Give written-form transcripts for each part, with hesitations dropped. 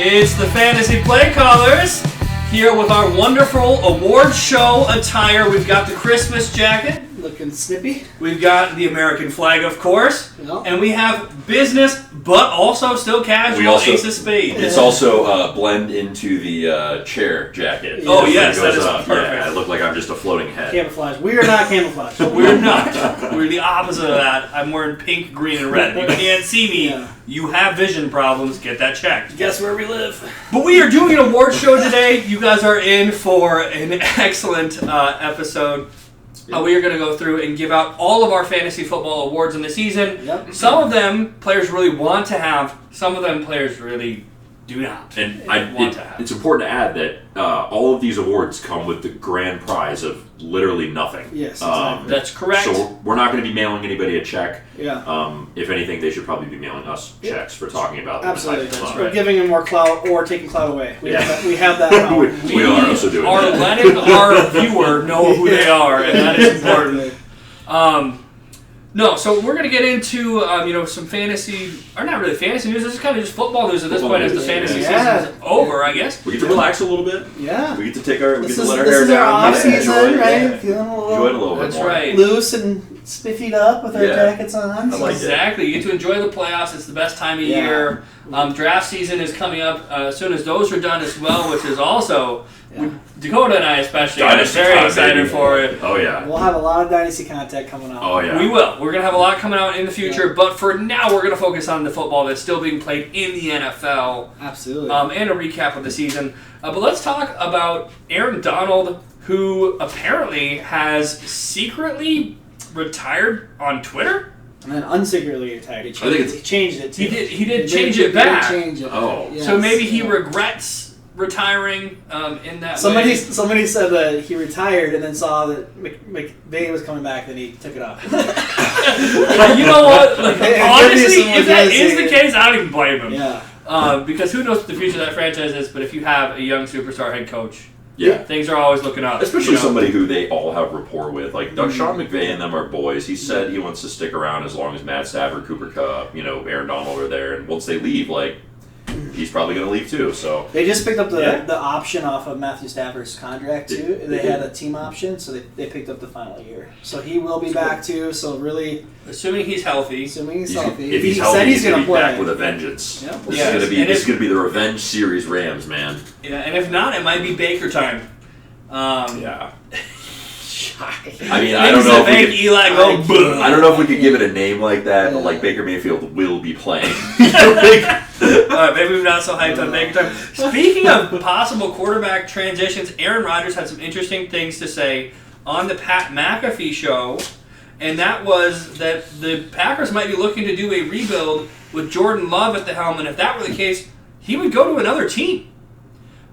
It's the Fantasy Play Callers here with our wonderful award show attire. We've got the Christmas jacket. Looking snippy. We've got the American flag, of course. Yep. And we have business, but also still casual, Ace of Spades. It's also blend into the chair jacket. Oh, yes, that is perfect. Yeah, I look like I'm just a floating head. Camouflage. We are not camouflage. We're not. We're the opposite of that. I'm wearing pink, green, and red. You can't see me. Yeah. You have vision problems. Get that checked. Guess where we live. But we are doing an award show today. You guys are in for an excellent episode. We are going to go through and give out all of our fantasy football awards in the season. Yep. Some of them players really want to have. Some of them players really do not And want to have. it's important to add that all of these awards come with the grand prize of literally nothing. Yes, exactly. That's correct. So we're not going to be mailing anybody a check. Yeah. If anything, they should probably be mailing us checks for talking about them. Absolutely. That's We're giving them more clout or taking clout away. We have that power. we are also doing are that. letting our viewer know who they are, and that is important. No, so we're going to get into some fantasy, or not really fantasy news. This is kind of just football news at this point, as the fantasy season is over, I guess. We get to relax a little bit. Yeah. We get to take our, we get to let our This hair is our down. off season, enjoy, right? yeah. Feeling a Enjoy it a little little bit That's more. right. loose and spiffied up with our jackets on. I like it. Exactly. You get to enjoy the playoffs. It's the best time of year. Draft season is coming up as soon as those are done as well, which is also, Dakota and I especially, are Dynasty very time, excited baby. for it. Oh, yeah. We'll have a lot of Dynasty content coming out. Oh, yeah. We will. We're going to have a lot coming out in the future, but for now we're going to focus on the football that's still being played in the NFL. Absolutely. And a recap of the season. But let's talk about Aaron Donald, who apparently has secretly retired on Twitter. And then unsecretly retired. He it's- changed it too. He did change it back. Change it. Oh. Yes. So maybe he regrets retiring in that Somebody way. said that he retired and then saw that McVay was coming back, then he took it off. You know what? Like, It could be honestly, someone if that does is say the it. case, I don't even blame him. Yeah. Because who knows what the future of that franchise is, but if you have a young superstar head coach, Yeah. things are always looking up. Especially somebody who they all have rapport with. Like, Sean McVay and them are boys. He said he wants to stick around as long as Matt Stafford, Cooper Kupp, Aaron Donald are there. And once they leave, he's probably going to leave too. So They just picked up the option off of Matthew Stafford's contract too. They had a team option, so they picked up the final year. So he will be back too. So really, assuming he's healthy. assuming he's healthy, if he's he healthy, said he's going to be play. back with a vengeance. Yep. This Yes. is going to be the revenge series Rams, man. Yeah, and if not, it might be Baker time. Yeah. I mean, Things I don't know that if make Eli go. "Bleh." I don't know if we could give it a name like that, but Baker Mayfield will be playing. Alright, maybe we're not so hyped on Baker time. Speaking of possible quarterback transitions, Aaron Rodgers had some interesting things to say on the Pat McAfee show, and that was that the Packers might be looking to do a rebuild with Jordan Love at the helm, and if that were the case, he would go to another team.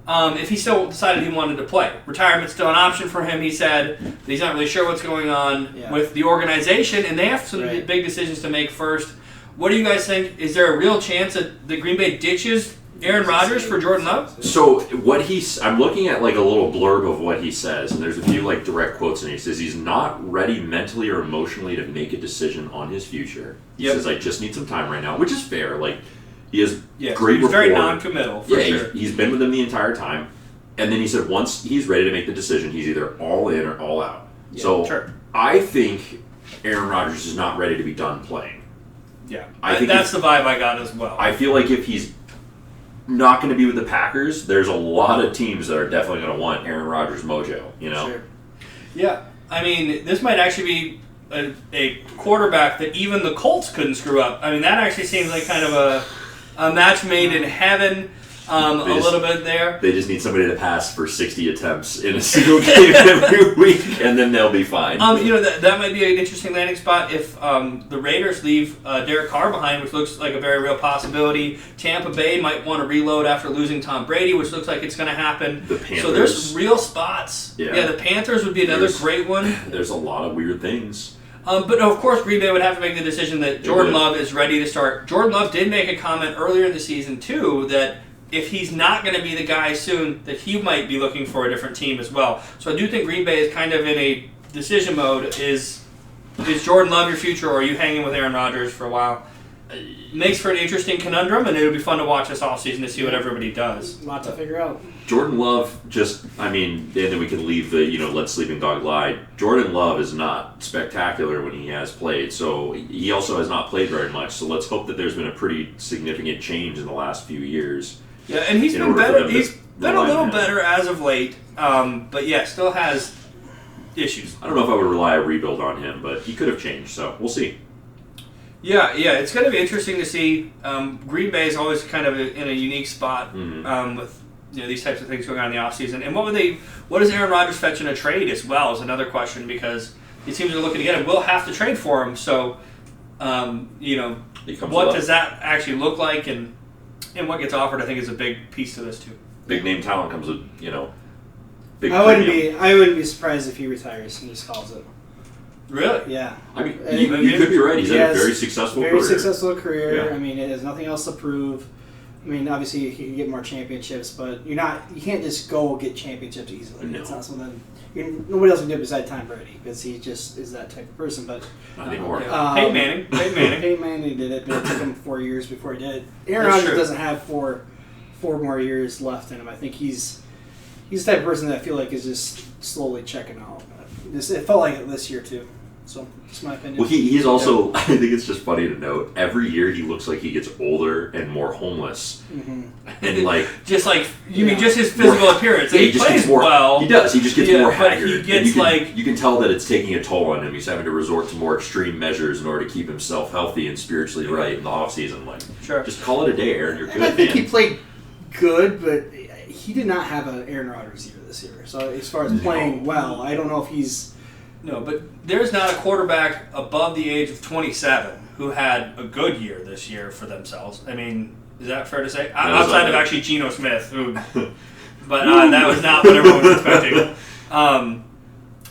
If he still decided he wanted to play. Retirement's still an option for him, he said. But he's not really sure what's going on with the organization, and they have some big decisions to make first. What do you guys think? Is there a real chance that the Green Bay ditches Aaron Rodgers for Jordan Love? So I'm looking at a little blurb of what he says, and there's a few direct quotes, and he says he's not ready mentally or emotionally to make a decision on his future. He says, I just need some time right now, which is fair. He has great he's rapport. very non-committal, for sure. He's been with them the entire time. And then he said once he's ready to make the decision, he's either all in or all out. I think Aaron Rodgers is not ready to be done playing. Yeah, I think that's the vibe I got as well. I feel like if he's not going to be with the Packers, there's a lot of teams that are definitely going to want Aaron Rodgers' mojo, Sure. Yeah, I mean, this might actually be a quarterback that even the Colts couldn't screw up. I mean, that actually seems like kind of a match made in heaven. A little bit there. They just need somebody to pass for 60 attempts in a single game every week, and then they'll be fine. That might be an interesting landing spot if the Raiders leave Derek Carr behind, which looks like a very real possibility. Tampa Bay might want to reload after losing Tom Brady, which looks like it's going to happen. The Panthers. So there's real spots. Yeah, the Panthers would be another great one. There's a lot of weird things. But of course, Green Bay would have to make the decision that Jordan Love is ready to start. Jordan Love did make a comment earlier in the season, too, that if he's not going to be the guy soon, that he might be looking for a different team as well. So I do think Green Bay is kind of in a decision mode. Is Jordan Love your future, or are you hanging with Aaron Rodgers for a while? makes for an interesting conundrum, and it'll be fun to watch this offseason to see what everybody does. A lot to figure out. Jordan Love and then we can leave the, let sleeping dog lie. Jordan Love is not spectacular when he has played, so he also has not played very much, so let's hope that there's been a pretty significant change in the last few years. Yeah, and he's been better. He's been a little better as of late, but yeah, still has issues. I don't know if I would rely a rebuild on him, but he could have changed, so we'll see. Yeah, it's going to be interesting to see. Green Bay is always kind of in a unique spot with these types of things going on in the offseason. And what does Aaron Rodgers fetch in a trade as well is another question, because it seems they're looking to get him. We'll have to trade for him, so what does that actually look like, and what gets offered, I think, is a big piece to this too. Big name talent comes with, big I wouldn't be surprised if he retires and just calls it. Really? Yeah. I mean, you could be right. He's had a very successful career. Very successful career. Yeah. I mean, it has nothing else to prove. I mean, obviously he can get more championships, but you can't just go get championships easily. No. It's not something nobody else can do besides Tom Brady, because he just is that type of person. But not anymore. Peyton Manning. Peyton Manning did it, but it took him 4 years before he did it. Aaron Rodgers doesn't have four more years left in him. I think he's the type of person that I feel like is just slowly checking out. It felt like it this year too. So, that's my opinion. Well, he's also, I think it's just funny to note, every year he looks like he gets older and more homeless. Mm-hmm. And just his physical appearance. He plays well. He does. He just gets more haggard. He gets you can tell that it's taking a toll on him. He's having to resort to more extreme measures in order to keep himself healthy and spiritually right in the offseason. Sure. Just call it a day, Aaron. You're good, I think man. he played good, but he did not have an Aaron Rodgers year this year. So, as far as playing well, I don't know if he's... No, but there's not a quarterback above the age of 27 who had a good year this year for themselves. I mean, is that fair to say? Outside of actually Geno Smith, but that was not what everyone was expecting.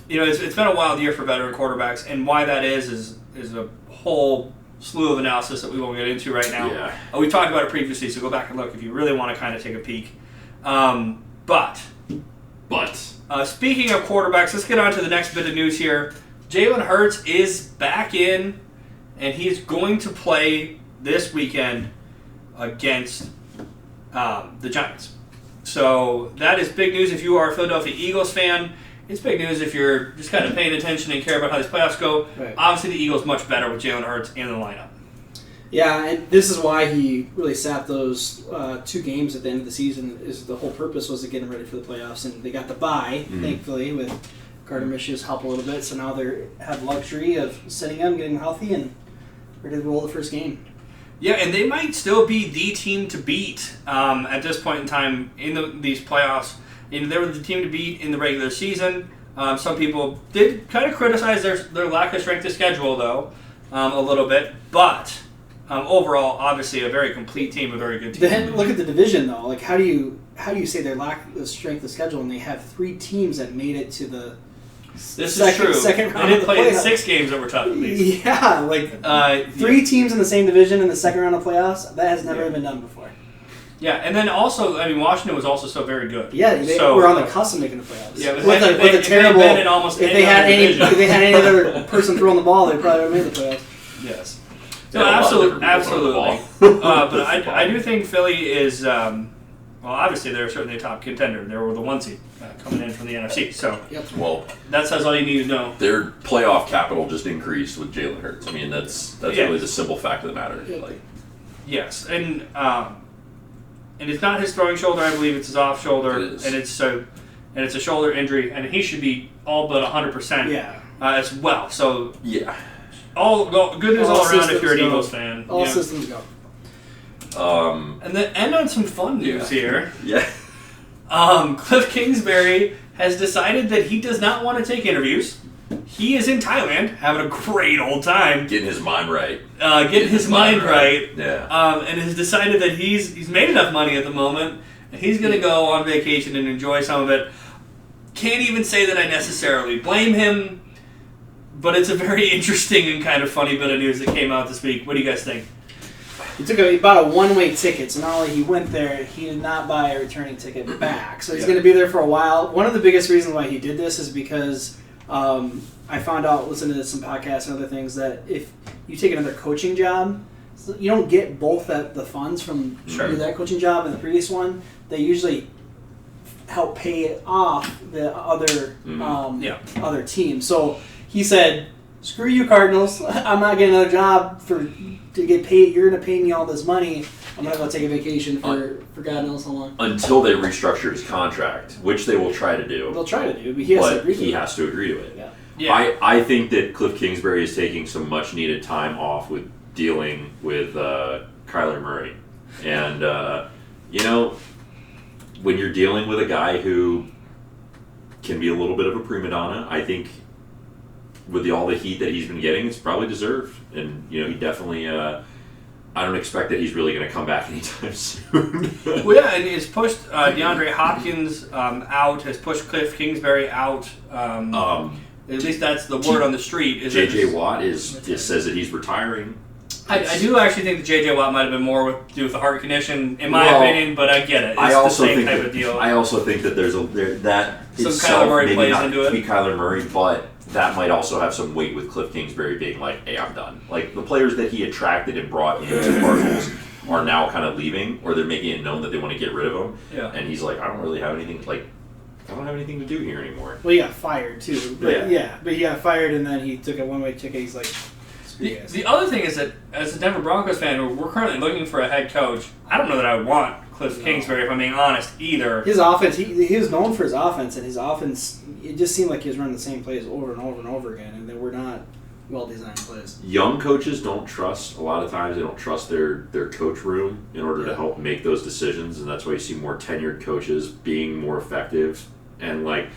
It's been a wild year for veteran quarterbacks, and why that is a whole slew of analysis that we won't get into right now. Yeah. We talked about it previously, so go back and look if you really want to kind of take a peek. But. Speaking of quarterbacks, let's get on to the next bit of news here. Jalen Hurts is back in, and he's going to play this weekend against the Giants. So that is big news if you are a Philadelphia Eagles fan. It's big news if you're just kind of paying attention and care about how these playoffs go. Right. Obviously, the Eagles much better with Jalen Hurts in the lineup. Yeah, and this is why he really sat those 2 games at the end of the season. Is the whole purpose was to get him ready for the playoffs, and they got the bye, thankfully, with Gardner Minshew's help a little bit. So now they have luxury of sitting him, getting healthy, and ready to roll the first game. Yeah, and they might still be the team to beat at this point in time in these playoffs. They were the team to beat in the regular season. Some people did kind of criticize their lack of strength of schedule, though, a little bit, but. Overall, obviously, a very complete team, a very good team. Then look at the division, though. Like, how do you say their lack of strength of schedule when they have 3 teams that made it to the second round? They did of the play in playoffs. 6 games that were tough, at least. Yeah, like 3 teams in the same division in the second round of playoffs. That has never been done before. Yeah, and then also, Washington was also so very good. Yeah, they were on the cusp of making the playoffs. Yeah, with a terrible. If they had any other person throwing the ball, they probably would have made the playoffs. Yes. No, absolutely. But I do think Philly is, obviously they're certainly a top contender. They were the 1 seed coming in from the NFC. So well, that says all you need to know. Their playoff capital just increased with Jalen Hurts. I mean, that's really the simple fact of the matter. Yes, and it's not his throwing shoulder. I believe it's his off shoulder, and it's a shoulder injury, and he should be all but 100% as well. So yeah. Good news all around if you're an Eagles fan. All systems go. And then end on some fun news here. Yeah. Cliff Kingsbury has decided that he does not want to take interviews. He is in Thailand having a great old time. Getting his mind right. Getting his mind right. Yeah. And has decided that he's made enough money at the moment, and he's going to go on vacation and enjoy some of it. Can't even say that I necessarily blame him. But it's a very interesting and kind of funny bit of news that came out this week. What do you guys think? He bought a one-way ticket, so not only he went there, he did not buy a returning ticket back. So he's going to be there for a while. One of the biggest reasons why he did this is because I found out, listening to some podcasts and other things, that if you take another coaching job, so you don't get both the funds from Sure. that coaching job and the previous one. They usually help pay off the other other team. So he said, "Screw you, Cardinals! I'm not getting another job to get paid. You're going to pay me all this money. I'm going to go take a vacation for God knows how long." Until they restructure his contract, which they will try to do. They'll try to do, but he has to agree to it. has to agree to it. Yeah. Yeah. I think that Cliff Kingsbury is taking some much needed time off with dealing with Kyler Murray. And, when you're dealing with a guy who can be a little bit of a prima donna, I think with all the heat that he's been getting, it's probably deserved. And, he definitely, I don't expect that he's really going to come back anytime soon. Well, yeah, and he's pushed DeAndre Hopkins out, has pushed Cliff Kingsbury out. At least that's the word on the street. Is J.J. Watt says that he's retiring. I do actually think that J.J. Watt might have been more to do with the heart condition, in my opinion, but I get it. It's the same type of deal. I also think that that some itself, Kyler Murray maybe plays not into it. Be Kyler Murray, but that might also have some weight with Cliff Kingsbury being like, "Hey, I'm done." Like the players that he attracted and brought into the Cardinals are now kind of leaving, or they're making it known that they want to get rid of him. Yeah. And he's like, "I don't really have anything I don't have anything to do here anymore." Well, he got fired too. But but he got fired and then he took a one-way ticket. He's like, screw you guys. The other thing is that as a Denver Broncos fan, we're currently looking for a head coach. I don't know that I would want Cliff Kingsbury, if I'm being honest, either. His offense, he was known for his offense, and his offense, it just seemed like he was running the same plays over and over and over again, and they were not well-designed plays. Young coaches don't trust, a lot of times, they don't trust their coach room in order to help make those decisions, and that's why you see more tenured coaches being more effective. And, I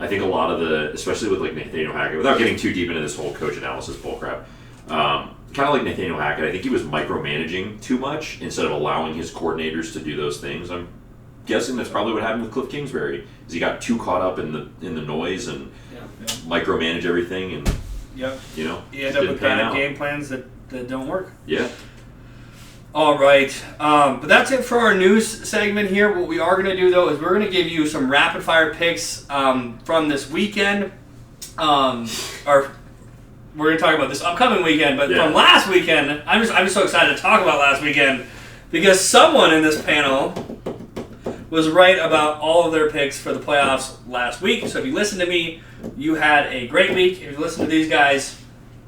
think a lot of especially with, Nathaniel Hackett, without getting too deep into this whole coach analysis bullcrap, kind of like Nathaniel Hackett, I think he was micromanaging too much instead of allowing his coordinators to do those things. I'm guessing that's probably what happened with Cliff Kingsbury, is he got too caught up in the noise and micromanage everything, and you end up with bad game plans that don't work. Yeah. All right, but that's it for our news segment here. What we are going to do, though, is we're going to give you some rapid-fire picks from this weekend. We're going to talk about this upcoming weekend, but from last weekend, I'm just so excited to talk about last weekend because someone in this panel was right about all of their picks for the playoffs last week. So if you listen to me, you had a great week. If you listen to these guys,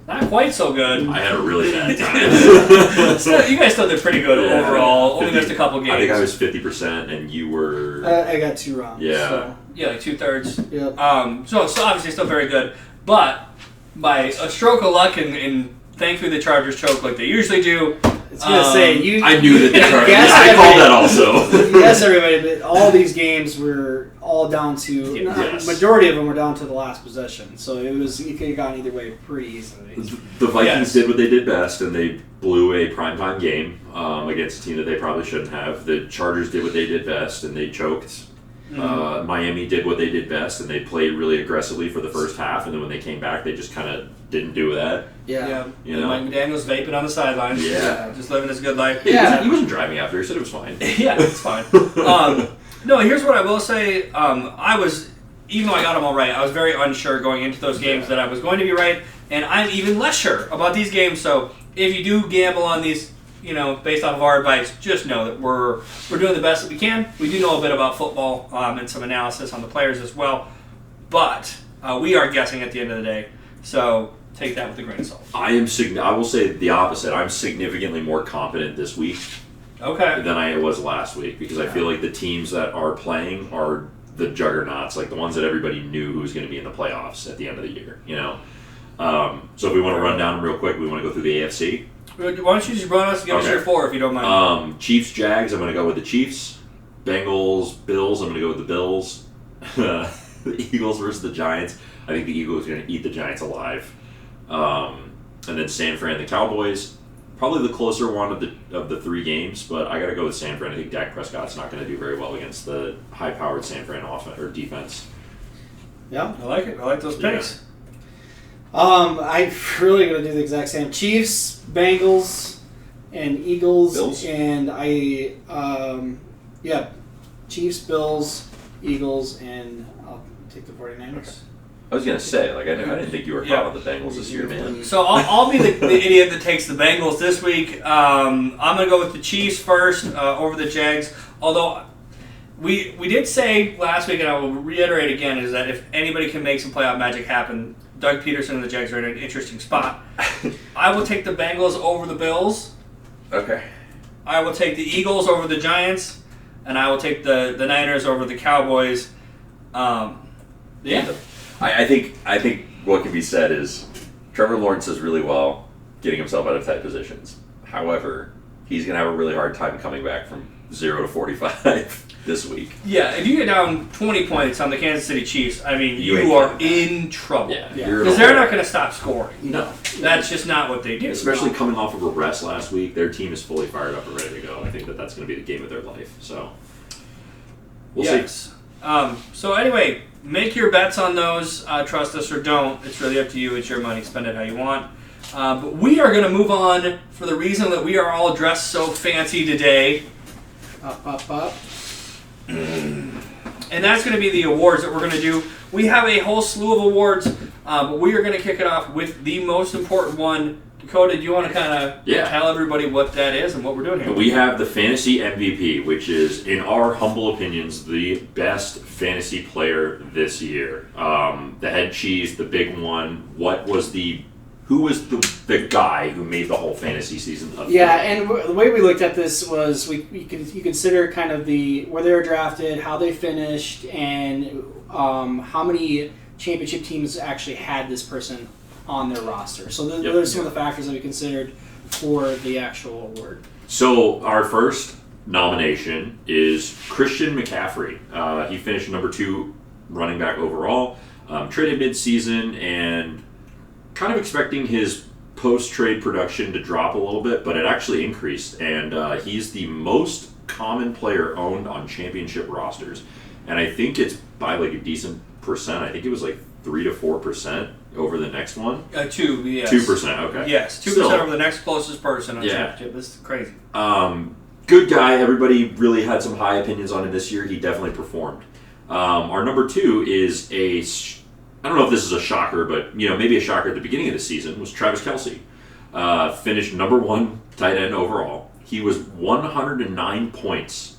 not quite so good. I had a really bad time. So you guys still did pretty good overall. 50, only missed a couple games. I think I was 50%, and you were. I got 2 wrong. Yeah. So. Yeah, like 2/3. Yep. So obviously still very good, but by a stroke of luck and thankfully the Chargers choke like they usually do. It's gonna say you. I knew that the Chargers. I called that also. Yes, everybody. But all these games were all down to majority of them were down to the last possession. So it could have gone either way pretty easily. The Vikings did what they did best, and they blew a primetime game against a team that they probably shouldn't have. The Chargers did what they did best, and they choked. Miami did what they did best, and they played really aggressively for the first half, and then when they came back, they just kind of didn't do that. Yeah. You know? Mike McDaniel's vaping on the sidelines. Yeah. Just living his good life. Yeah. He wasn't driving after. He said it was fine. Yeah, it's fine. No, here's what I will say. Even though I got them all right, I was very unsure going into those games that I was going to be right, and I'm even less sure about these games. So if you do gamble on these, based off of our advice, just know that we're doing the best that we can. We do know a bit about football and some analysis on the players as well, but we are guessing at the end of the day. So take that with a grain of salt. I will say the opposite. I'm significantly more confident this week than I was last week because I feel like the teams that are playing are the juggernauts, like the ones that everybody knew who was going to be in the playoffs at the end of the year. So if we want to run down them real quick, we want to go through the AFC. Why don't you just run us and give us your 4 if you don't mind. Chiefs, Jags, I'm going to go with the Chiefs. Bengals, Bills, I'm going to go with the Bills. The Eagles versus the Giants. I think the Eagles are going to eat the Giants alive. And then San Fran, the Cowboys. Probably the closer one of the 3 games, but I got to go with San Fran. I think Dak Prescott's not going to do very well against the high-powered San Fran offense or defense. Yeah, I like it. I like those picks. I'm really going to do the exact same. Chiefs, Bengals, and Eagles. Bills? And Chiefs, Bills, Eagles, and I'll take the 49ers. I was gonna say, like, I didn't think you were hot on the Bengals this year, man. So I'll be the idiot that takes the Bengals this week. I'm going to go with the Chiefs first over the Jags. Although we did say last week, and I will reiterate again, is that if anybody can make some playoff magic happen, Doug Peterson and the Jags are in an interesting spot. I will take the Bengals over the Bills. Okay. I will take the Eagles over the Giants, and I will take the Niners over the Cowboys. Yeah. I think what can be said is Trevor Lawrence does really well getting himself out of tight positions. However, he's going to have a really hard time coming back from 0 to 45 this week. Yeah, if you get down 20 points on the Kansas City Chiefs, I mean, You ain't you are getting in trouble. Yeah. Because they're not going to stop scoring. No. That's just not what they do. Especially coming off of a rest last week, their team is fully fired up and ready to go. I think that's going to be the game of their life. So, we'll see. So anyway, make your bets on those. Trust us or don't. It's really up to you. It's your money. Spend it how you want. But we are going to move on for the reason that we are all dressed so fancy today. Up. And that's going to be the awards that we're going to do. We have a whole slew of awards, but we are going to kick it off with the most important one. Dakota, do you want to kind of tell everybody what that is and what we're doing here? We have the Fantasy MVP, which is, in our humble opinions, the best fantasy player this year. The head cheese, the big one. Who was the guy who made the whole fantasy season? And the way we looked at this was you consider kind of where they were drafted, how they finished, and how many championship teams actually had this person on their roster. So those are some of the factors that we considered for the actual award. So our first nomination is Christian McCaffrey. He finished number 2 running back overall, traded mid-season, and kind of expecting his post-trade production to drop a little bit, but it actually increased, and he's the most common player owned on championship rosters. And I think it's by like a decent percent. I think it was like 3 to 4% over the next one. 2, yes. 2%, okay. Yes, 2% over the next closest person on championship. This is crazy. Good guy. Everybody really had some high opinions on him this year. He definitely performed. Our number 2 is I don't know if this is a shocker, but maybe a shocker at the beginning of the season, was Travis Kelce. Finished number 1 tight end overall. He was 109 points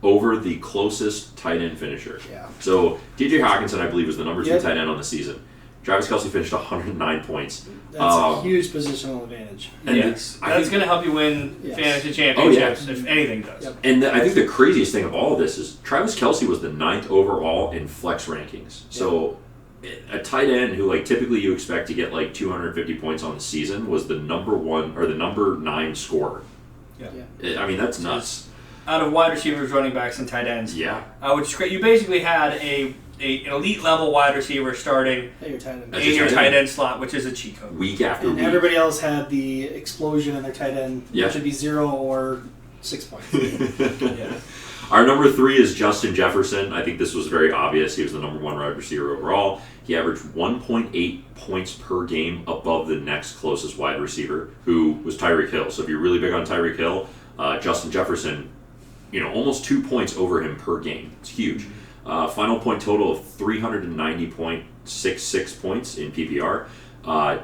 over the closest tight end finisher. Yeah. So TJ Hawkinson, I believe, was the number 2 tight end on the season. Travis Kelce finished 109 points. That's a huge positional advantage. And that's going to help you win fantasy championships if anything does. Yep. And I think the craziest thing of all of this is Travis Kelce was the 9th overall in flex rankings. So a tight end who typically you expect to get 250 points on the season was the number 1 or the number 9 scorer. Yeah. I mean, that's nuts. Out of wide receivers, running backs, and tight ends. Yeah. Which you basically had an elite level wide receiver starting in your tight end slot, which is a cheat code. Week after week. And everybody else had the explosion in their tight end. Yeah. It should be 0 or 6 points. Yeah. Our number 3 is Justin Jefferson. I think this was very obvious. He was the number 1 wide receiver overall. He averaged 1.8 points per game above the next closest wide receiver, who was Tyreek Hill. So if you're really big on Tyreek Hill, Justin Jefferson, almost 2 points over him per game. It's huge. Final point total of 390.66 points in PPR.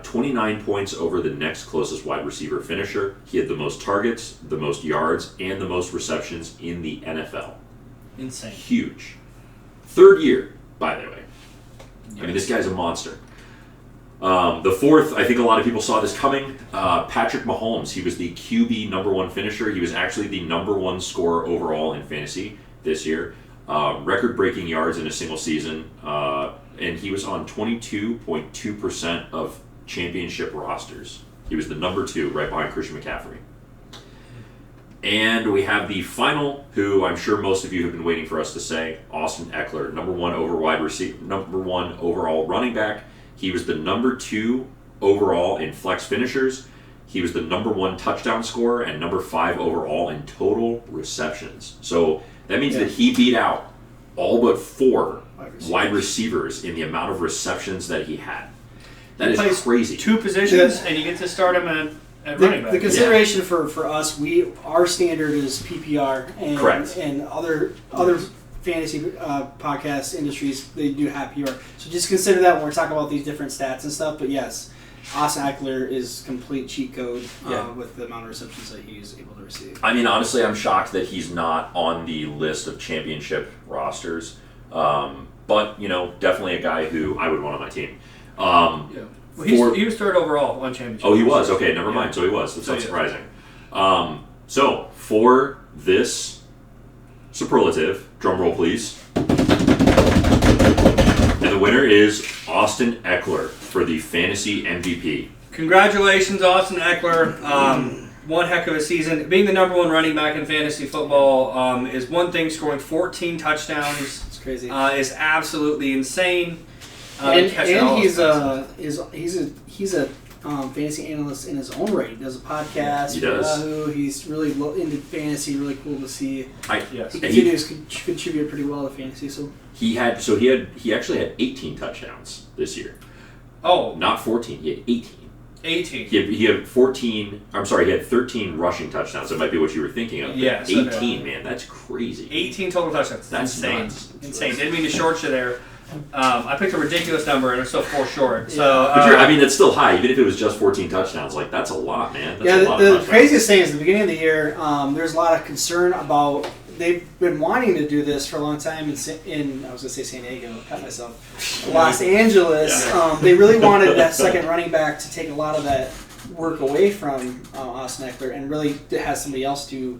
29 points over the next closest wide receiver finisher. He had the most targets, the most yards, and the most receptions in the NFL. Insane. Huge. 3rd year, by the way. Yes. I mean, this guy's a monster. The 4th, I think a lot of people saw this coming. Patrick Mahomes. He was the QB number 1 finisher. He was actually the number 1 scorer overall in fantasy this year. Record-breaking yards in a single season. And he was on 22.2% of championship rosters. He was the number 2, right behind Christian McCaffrey. And we have the final, who I'm sure most of you have been waiting for us to say, Austin Eckler, number 1 overall running back. He was the number 2 overall in flex finishers. He was the number 1 touchdown scorer and number 5 overall in total receptions. So that means that he beat out all but 4 wide receivers in the amount of receptions that he had. That is crazy. 2 positions, and you get to start him at running back. The consideration for us, our standard is PPR, and correct. And other fantasy podcast industries, they do have PR. So just consider that when we're talking about these different stats and stuff. But yes, Austin Eckler is complete cheat code with the amount of receptions that he's able to receive. I mean, honestly, I'm shocked that he's not on the list of championship rosters. But, definitely a guy who I would want on my team. Well, he was third overall on championship. Oh, he was? Okay, never mind. So he was. That's not surprising. So, for this superlative, drum roll please. And the winner is Austin Eckler for the fantasy MVP. Congratulations, Austin Eckler. One heck of a season. Being the number one running back in fantasy football is one thing. Scoring 14 touchdowns crazy. Is absolutely insane. And he's a fantasy analyst in his own right. He does a podcast. He does. He's really into fantasy. Really cool to see. He continues to contribute pretty well to fantasy. So he actually had 18 touchdowns this year. Oh, not 14. He had 18. 18. He had 14. I'm sorry. He had 13 rushing touchdowns. That might be what you were thinking of. Yes. 18, man. That's crazy. 18 total touchdowns. That's insane. Nuts. Insane. Didn't mean to short you there. I picked a ridiculous number and I'm still 4 short. So, but it's still high. Even if it was just 14 touchdowns, that's a lot, man. That's a lot the craziest thing is at the beginning of the year, there's a lot of concern about. They've been wanting to do this for a long time in I was going to say San Diego, cut myself, Los Angeles. Yeah. They really wanted that second running back to take a lot of that work away from Austin Eckler and really to have somebody else do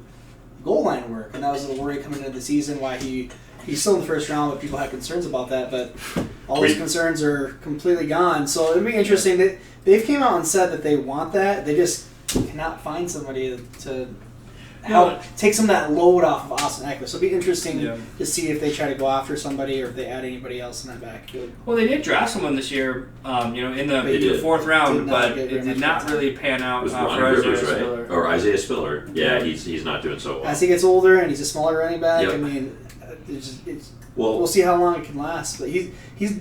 goal line work. And that was a worry coming into the season why he's still in the first round, but people have concerns about that. But all those concerns are completely gone. So it'll be interesting. They've came out and said that they want that. They just cannot find somebody to help take some of that load off of Austin Eckler. So it'll be interesting to see if they try to go after somebody or if they add anybody else in that backfield. Well, they did draft someone this year, in the 4th round, but it did not really pan out for Isaiah Spiller. Or Isaiah Spiller. Yeah, he's not doing so well. As he gets older and he's a smaller running back, Yep. I mean, we'll see how long it can last. But he's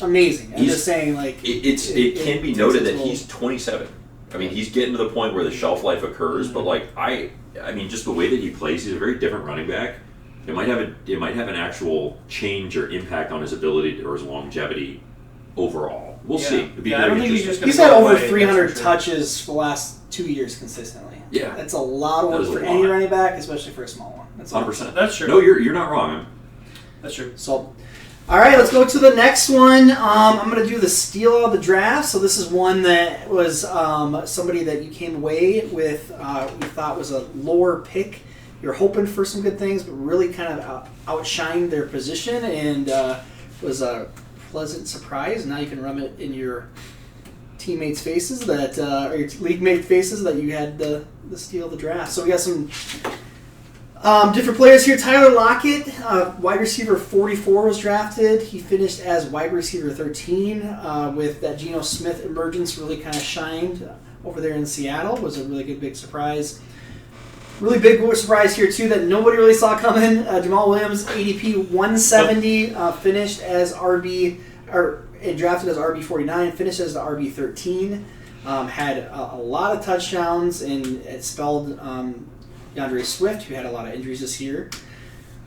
amazing. I'm just saying, it can be noted that he's 27. I mean, he's getting to the point where the shelf life occurs, but I mean, just the way that he plays, he's a very different running back. It might have an actual change or impact on his ability or his longevity overall. We'll see. It'd be I don't think he's had over 300 touches for the last 2 years consistently. Yeah, that's a lot of work for any running back, especially for a small one. That's 100%. That's true. No, you're not wrong, man. That's true. So, all right, let's go to the next one. I'm going to do the steal of the draft. So this is one that was somebody that you came away with, we thought was a lower pick. You're hoping for some good things, but really kind of outshined their position and was a pleasant surprise. Now you can rub it in your teammates' faces or your league mate faces that you had the steal of the draft. So we got some different players here. Tyler Lockett, wide receiver 44 was drafted. He finished as wide receiver 13 with that Geno Smith emergence really kind of shined over there in Seattle. Was a really good big surprise. Really big surprise here too that nobody really saw coming. Jamal Williams, ADP 170, finished as drafted as RB 49, finished as the RB 13. Had a lot of touchdowns and it spelled DeAndre Swift, who had a lot of injuries this year.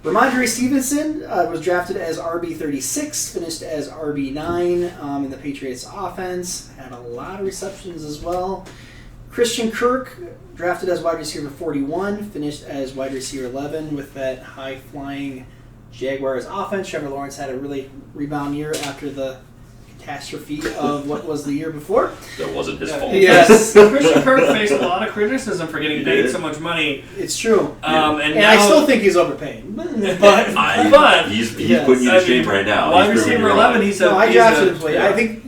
Ramondre Stevenson was drafted as RB 36, finished as RB 9 in the Patriots offense. Had a lot of receptions as well. Christian Kirk, drafted as wide receiver 41, finished as wide receiver 11 with that high-flying Jaguars offense. Trevor Lawrence had a really rebound year after the catastrophe of what was the year before. That wasn't his fault. Yes. Christian Kirk faced a lot of criticism for getting paid so much money. It's true. And I still think he's overpaid. But he's putting you to shame right now. Wide receiver 11, I drafted him. I think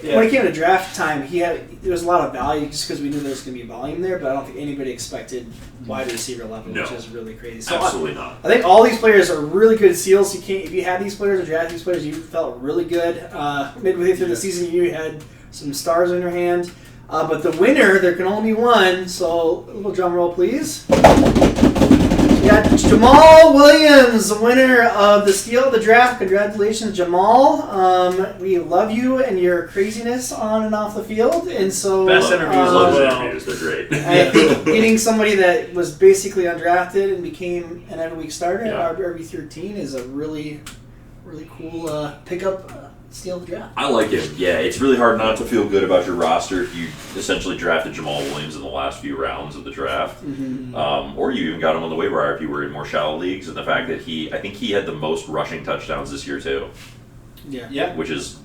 when it came to draft time, there was a lot of value just because we knew there was going to be volume there, but I don't think anybody expected wide receiver 11, which is really crazy. So absolutely not. I think all these players are really good steals. If you had these players or drafted these players, you felt really good. Midway through the season, you had some stars in your hand. But the winner, there can only be one, so a little drum roll, please. We got Jamal Williams, winner of the Steal of the Draft. Congratulations, Jamal. We love you and your craziness on and off the field. And so, Best interviews Love as the well. interviews. They're great. I think getting somebody that was basically undrafted and became an every week starter at RB13 is a really, really cool pickup. Steal of the Draft. I like him. Yeah, it's really hard not to feel good about your roster if you essentially drafted Jamal Williams in the last few rounds of the draft, or you even got him on the waiver wire if you were in more shallow leagues. And the fact that I think he had the most rushing touchdowns this year too, Yeah. which is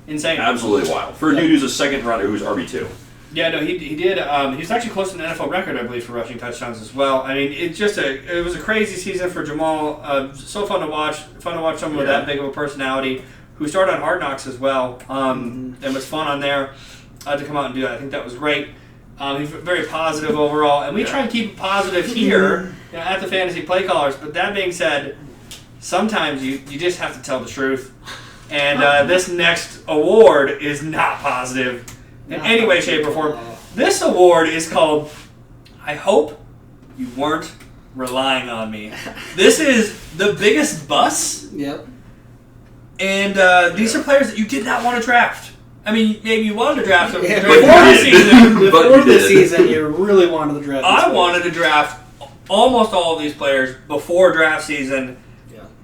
Insane. absolutely wild for a dude who's a second rounder who's RB2. Yeah, no, he did. He was actually close to an NFL record, I believe, for rushing touchdowns as well. I mean, it was a crazy season for Jamal. So fun to watch. Fun to watch someone with that big of a personality, who started on Hard Knocks as well, and was fun on there to come out and do that. I think that was great. He's very positive overall, and we try and keep it positive here at the Fantasy Play Callers. But that being said, sometimes you just have to tell the truth. And this next award is not positive in any way, shape, or form. This award is called I Hope You Weren't Relying on Me. This is the biggest bust. Yep. And these are players that you did not want to draft. I mean, maybe you wanted to draft them Yeah, during but the you season. But Before you the did. season, you really wanted to draft. I wanted to draft almost all of these players before draft season,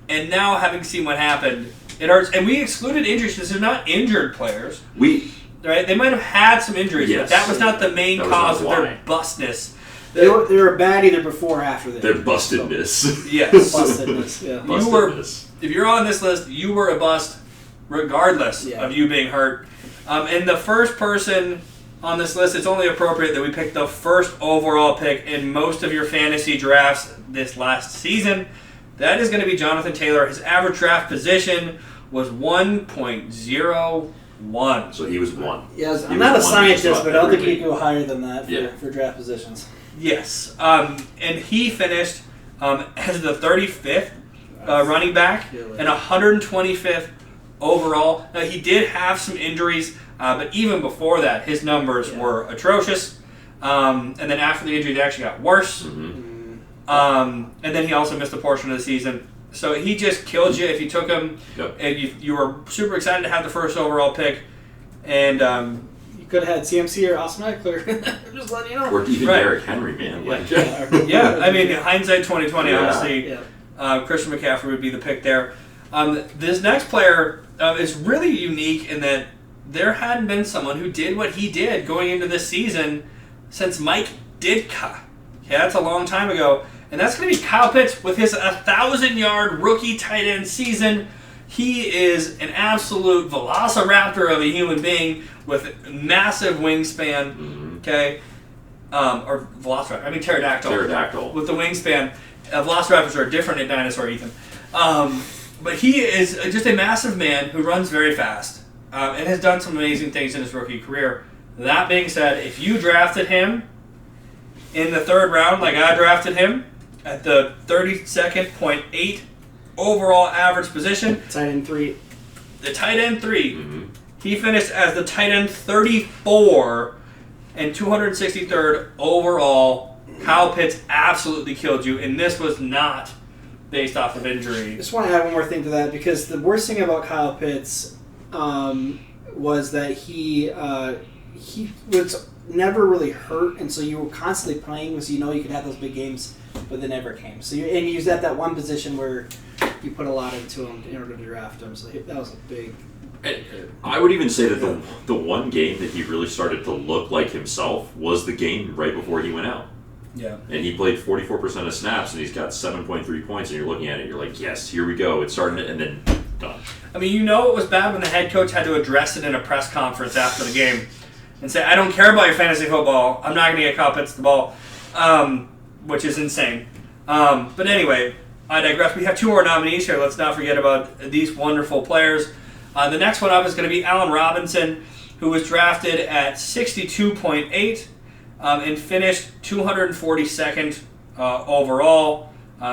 and now having seen what happened, it hurts. And we excluded injuries. These are not injured players, right? They might have had some injuries, but that was not the main That was cause of not their bustness. They were bad either before or after that. Their bustedness. Yes. Bustedness. Yeah. Bustedness. If you're on this list, you were a bust, regardless of you being hurt. And the first person on this list, it's only appropriate that we pick the first overall pick in most of your fantasy drafts this last season. That is going to be Jonathan Taylor. His average draft position was 1.01. So he was one. Yes, He I'm was not a one scientist, just but I about don't think every you can go higher than that for draft positions. Yes. And he finished as the 35th running back and 125th overall. Now, he did have some injuries, but even before that, his numbers were atrocious. And then after the injury, they actually got worse. And then he also missed a portion of the season. So he just killed you if you took him. And you were super excited to have the first overall pick. And you could have had CMC or Austin Eckler. I'm just letting you know. Or even Derrick Henry, man. Like, I mean, hindsight 2020, obviously. Yeah. Christian McCaffrey would be the pick there. This next player is really unique in that there hadn't been someone who did what he did going into this season since Mike Ditka. Okay, that's a long time ago. And that's going to be Kyle Pitts with his 1,000-yard rookie tight end season. He is an absolute velociraptor of a human being with massive wingspan. Okay? Or velociraptor. I mean pterodactyl. Pterodactyl. With the wingspan. Velociraptors are different in dinosaur, Ethan. But he is just a massive man who runs very fast and has done some amazing things in his rookie career. That being said, if you drafted him in the third round, like I drafted him, at the 32nd.8 overall average position. Tight end 3. The tight end 3. He finished as the tight end 34 and 263rd overall. Kyle Pitts absolutely killed you, and this was not based off of injury. I just want to add one more thing to that, because the worst thing about Kyle Pitts was that he was never really hurt, and so you were constantly playing, so you could have those big games, but they never came. So and he was at that one position where you put a lot into him in order to draft him. So that was a big. I would even say that the one game that he really started to look like himself was the game right before he went out. Yeah. And he played 44% of snaps, and he's got 7.3 points, and you're looking at it, you're like, yes, here we go. It's starting to, and then done. I mean, it was bad when the head coach had to address it in a press conference after the game and say, I don't care about your fantasy football. I'm not going to get Kyle Pitts the ball, which is insane. But anyway, I digress. We have 2 more nominees here. Let's not forget about these wonderful players. The next one up is going to be Allen Robinson, who was drafted at 62.8 and finished 242nd overall.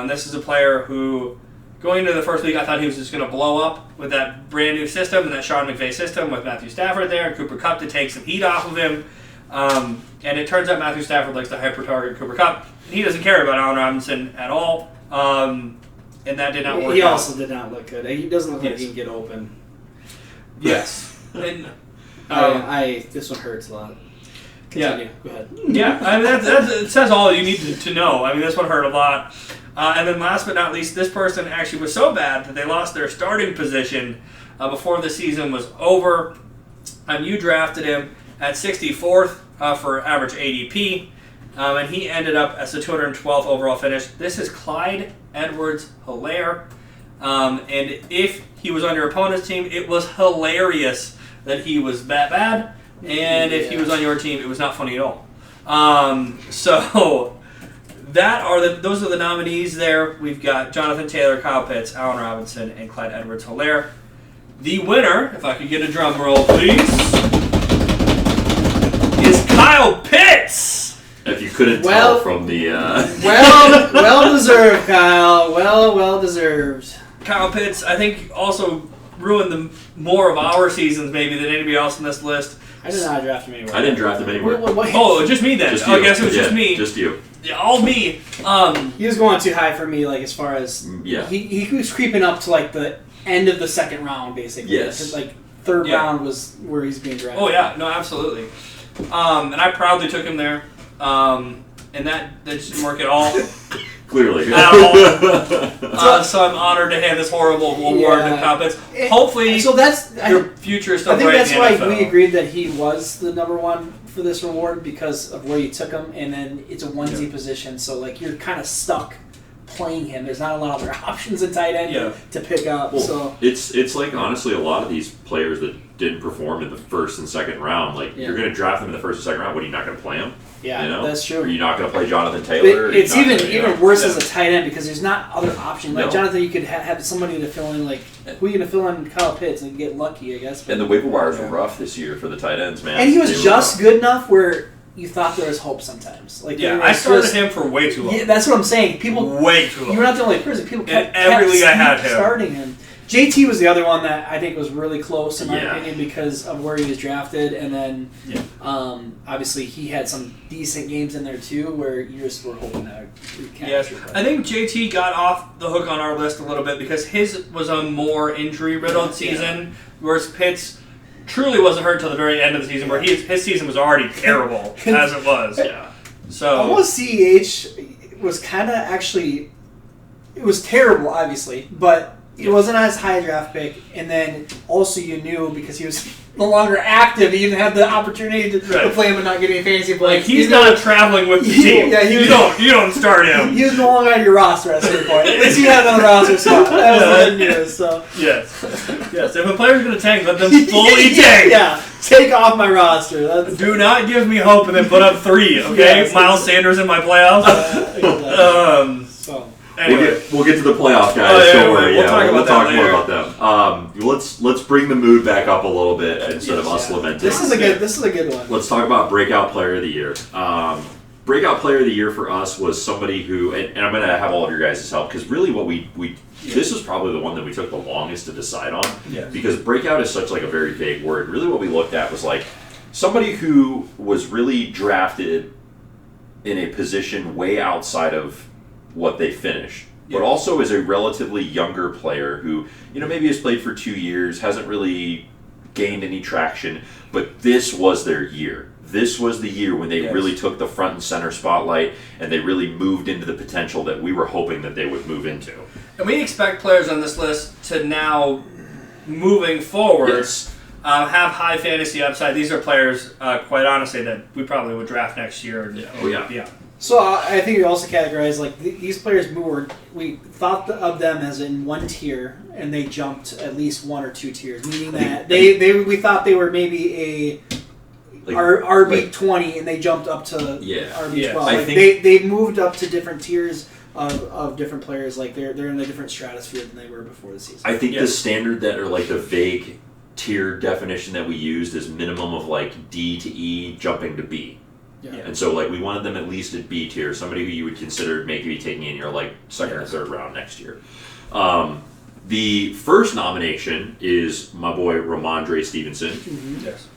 This is a player who, going into the first week, I thought he was just going to blow up with that brand new system and that Sean McVay system with Matthew Stafford there and Cooper Kupp to take some heat off of him. And it turns out Matthew Stafford likes to hyper-target Cooper Kupp. He doesn't care about Allen Robinson at all. And that did not work He out. also did not look good. He doesn't look like he can get open. Yes. And, this one hurts a lot. Continue. Go ahead. Yeah, I mean, it says all you need to know. I mean, this one hurt a lot. And then last but not least, this person actually was so bad that they lost their starting position before the season was over. You drafted him at 64th for average ADP, and he ended up as the 212th overall finish. This is Clyde Edwards-Helaire. And if he was on your opponent's team, it was hilarious that he was that bad. And if he was on your team, it was not funny at all. So those are the nominees there. We've got Jonathan Taylor, Kyle Pitts, Allen Robinson, and Clyde Edwards-Helaire. The winner, if I could get a drum roll, please, is Kyle Pitts. If you couldn't tell from the... well deserved, Kyle. Well deserved. Kyle Pitts, I think, also ruined more of our seasons maybe than anybody else on this list. I did not draft him anywhere. I didn't draft him anywhere. Oh, just me then. Just I you. guess it was just me. Just you. Yeah, all me. He was going too high for me, like as far as he was creeping up to like the end of the second round, basically. Yes. Like third round was where he's being drafted. Oh yeah, no, absolutely. And I proudly took him there. And that didn't work at all. Clearly. At all. So I'm honored to hand this horrible award to Kyle Pitts. Hopefully, so that's your future is still I think bright that's in the why NFL. we agreed that he was the number one for this reward because of where you took him, and then it's a onesie position, so like you're kind of stuck playing him. There's not a lot of other options in tight end to pick up. Well, so it's like honestly a lot of these players that didn't perform in the first and second round, like you're going to draft them in the first and second round. What, are you not going to play them? Yeah, you know? that's true. Are you not going to play Jonathan Taylor? It's even worse as a tight end because there's not other options. Like No. Jonathan, you could have somebody to fill in. Like who are you going to fill in? Kyle Pitts and get lucky, I guess. But, And the waiver wires were rough this year for the tight ends, man. and he was They were just rough. good enough where you thought there was hope sometimes. Like I started him for way too long. Yeah, that's what I'm saying. People way too long. You're not the only person. People kept every league I had him. starting him. JT was the other one that I think was really close in my Yeah. opinion because of where he was drafted, and then obviously he had some decent games in there too, where you just were hoping that would capture. Yes, I think JT got off the hook on our list a little bit because his was a more injury-riddled season, whereas Pitts truly wasn't hurt until the very end of the season, where his season was already terrible as it was. Yeah, so almost CEH was kind of actually, it was terrible, obviously, but it wasn't as high a draft pick, and then also you knew because he was no longer active, he didn't have the opportunity to play him and not get any fantasy play. Like he's not traveling with the team. Yeah, you don't start him. He was no longer on your roster at a certain point. At least you had him on the roster spot. That was the news. So Yes. If a player's gonna tank, let them fully tank. Yeah, take off my roster. That's, Do not give me hope and then put up 3. Okay, Yes, Miles Sanders in my playoffs. so. Anyway. We'll get to the playoff guys. Oh, yeah, Don't worry. we'll talk about that more later. about them. Let's bring the mood back up a little bit instead of us lamenting. This is a good one. Let's talk about breakout player of the year. Breakout player of the year for us was somebody who, and I'm going to have all of your guys' help because really what we this was probably the one that we took the longest to decide on because breakout is such like a very vague word. Really, what we looked at was like somebody who was really drafted in a position way outside of what they finished, but also is a relatively younger player who, maybe has played for 2 years, hasn't really gained any traction, but this was their year. This was the year when they really took the front and center spotlight and they really moved into the potential that we were hoping that they would move into. And we expect players on this list to now, moving forward, have high fantasy upside. These are players, quite honestly, that we probably would draft next year. Yeah. So I think we also categorize like these players we thought of them as in one tier, and they jumped at least 1 or 2 tiers, meaning that we thought they were maybe a RB20 and they jumped up to RB12. Like they moved up to different tiers of different players. Like they're in a different stratosphere than they were before the season. I think the standard that, or like the vague tier definition that we used is minimum of like D to E jumping to B. Yeah. And so, like, we wanted them at least at B tier, somebody who you would consider maybe taking in your, like, second or third round next year. The first nomination is my boy Ramondre Stevenson. Mm-hmm. Yes.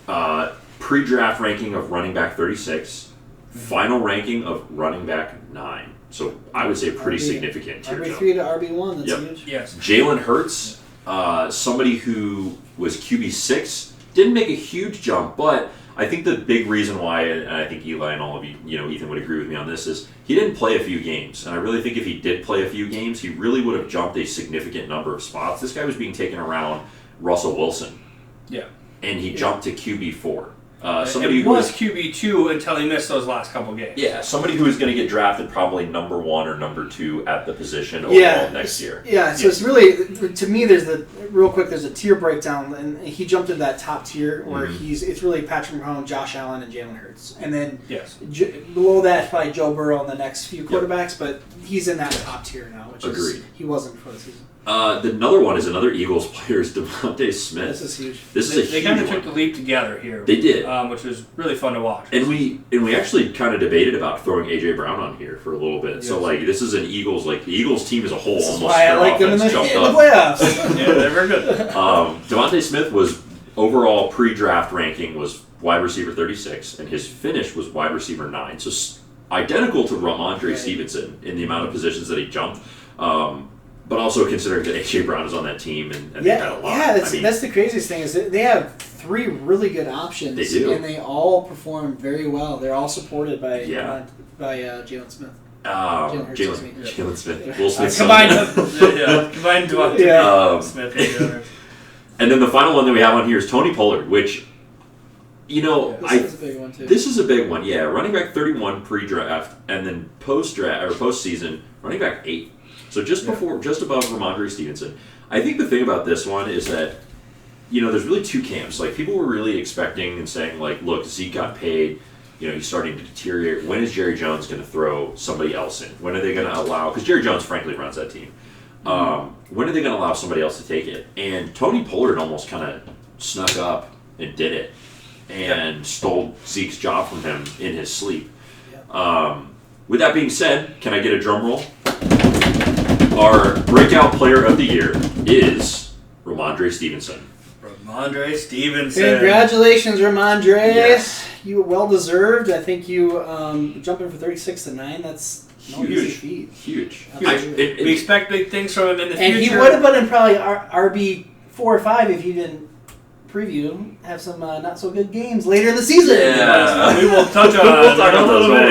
pre-draft ranking of running back 36, final ranking of running back 9. So I would say pretty significant tier jump. RB3 to RB1, that's huge. Yes. Jalen Hurts, somebody who was QB6, didn't make a huge jump, but I think the big reason why, and I think Eli and all of you, Ethan would agree with me on this, is he didn't play a few games. And I really think if he did play a few games, he really would have jumped a significant number of spots. This guy was being taken around Russell Wilson. Yeah. And he jumped to QB4. Somebody who was QB2 until he missed those last couple games. Yeah, somebody who is going to get drafted probably number 1 or number 2 at the position overall next year. Yeah, so it's really, to me, there's a tier breakdown, and he jumped into that top tier where it's really Patrick Mahomes, Josh Allen, and Jalen Hurts. And then below that, probably Joe Burrow and the next few quarterbacks, but he's in that top tier now, which is he wasn't before the season. Another one is another Eagles player is Devontae Smith. This is huge. They kind of took the leap together here. They did, which was really fun to watch. And we actually kind of debated about throwing AJ Brown on here for a little bit. Yes. So this is an Eagles the Eagles team as a whole. This almost is why I like them in the playoffs. Yeah, they're very good. Devontae Smith was overall pre-draft ranking was wide receiver 36, and his finish was wide receiver 9. So identical to Ramondre Stevenson in the amount of positions that he jumped. But also considering that A.J. Brown is on that team and they had a lot. Yeah, that's the craziest thing is that they have 3 really good options. They do. And they all perform very well. They're all supported by Jalen Smith. Jalen Smith. Will Smith. Combined Smith. And then the final one that we have on here is Tony Pollard, which, this is a big one too. This is a big one, yeah. Running back 31 pre-draft, and then post-draft or postseason, running back 8. So just above Ramondre Stevenson. I think the thing about this one is that, there's really 2 camps. People were really expecting and saying, look, Zeke got paid. He's starting to deteriorate. When is Jerry Jones going to throw somebody else in? When are they going to allow? Because Jerry Jones, frankly, runs that team. When are they going to allow somebody else to take it? And Tony Pollard almost kind of snuck up and did it, and stole Zeke's job from him in his sleep. With that being said, can I get a drum roll? Our breakout player of the year is Ramondre Stevenson. Ramondre Stevenson. Congratulations, Ramondre. Yes. You were well deserved. I think you jumping from 36 to 9. That's no easy feat. Huge. We expect big things from him in the future. And he would have been in probably RB 4 or 5 if you didn't have some not so good games later in the season. Yeah, we will touch on a little bit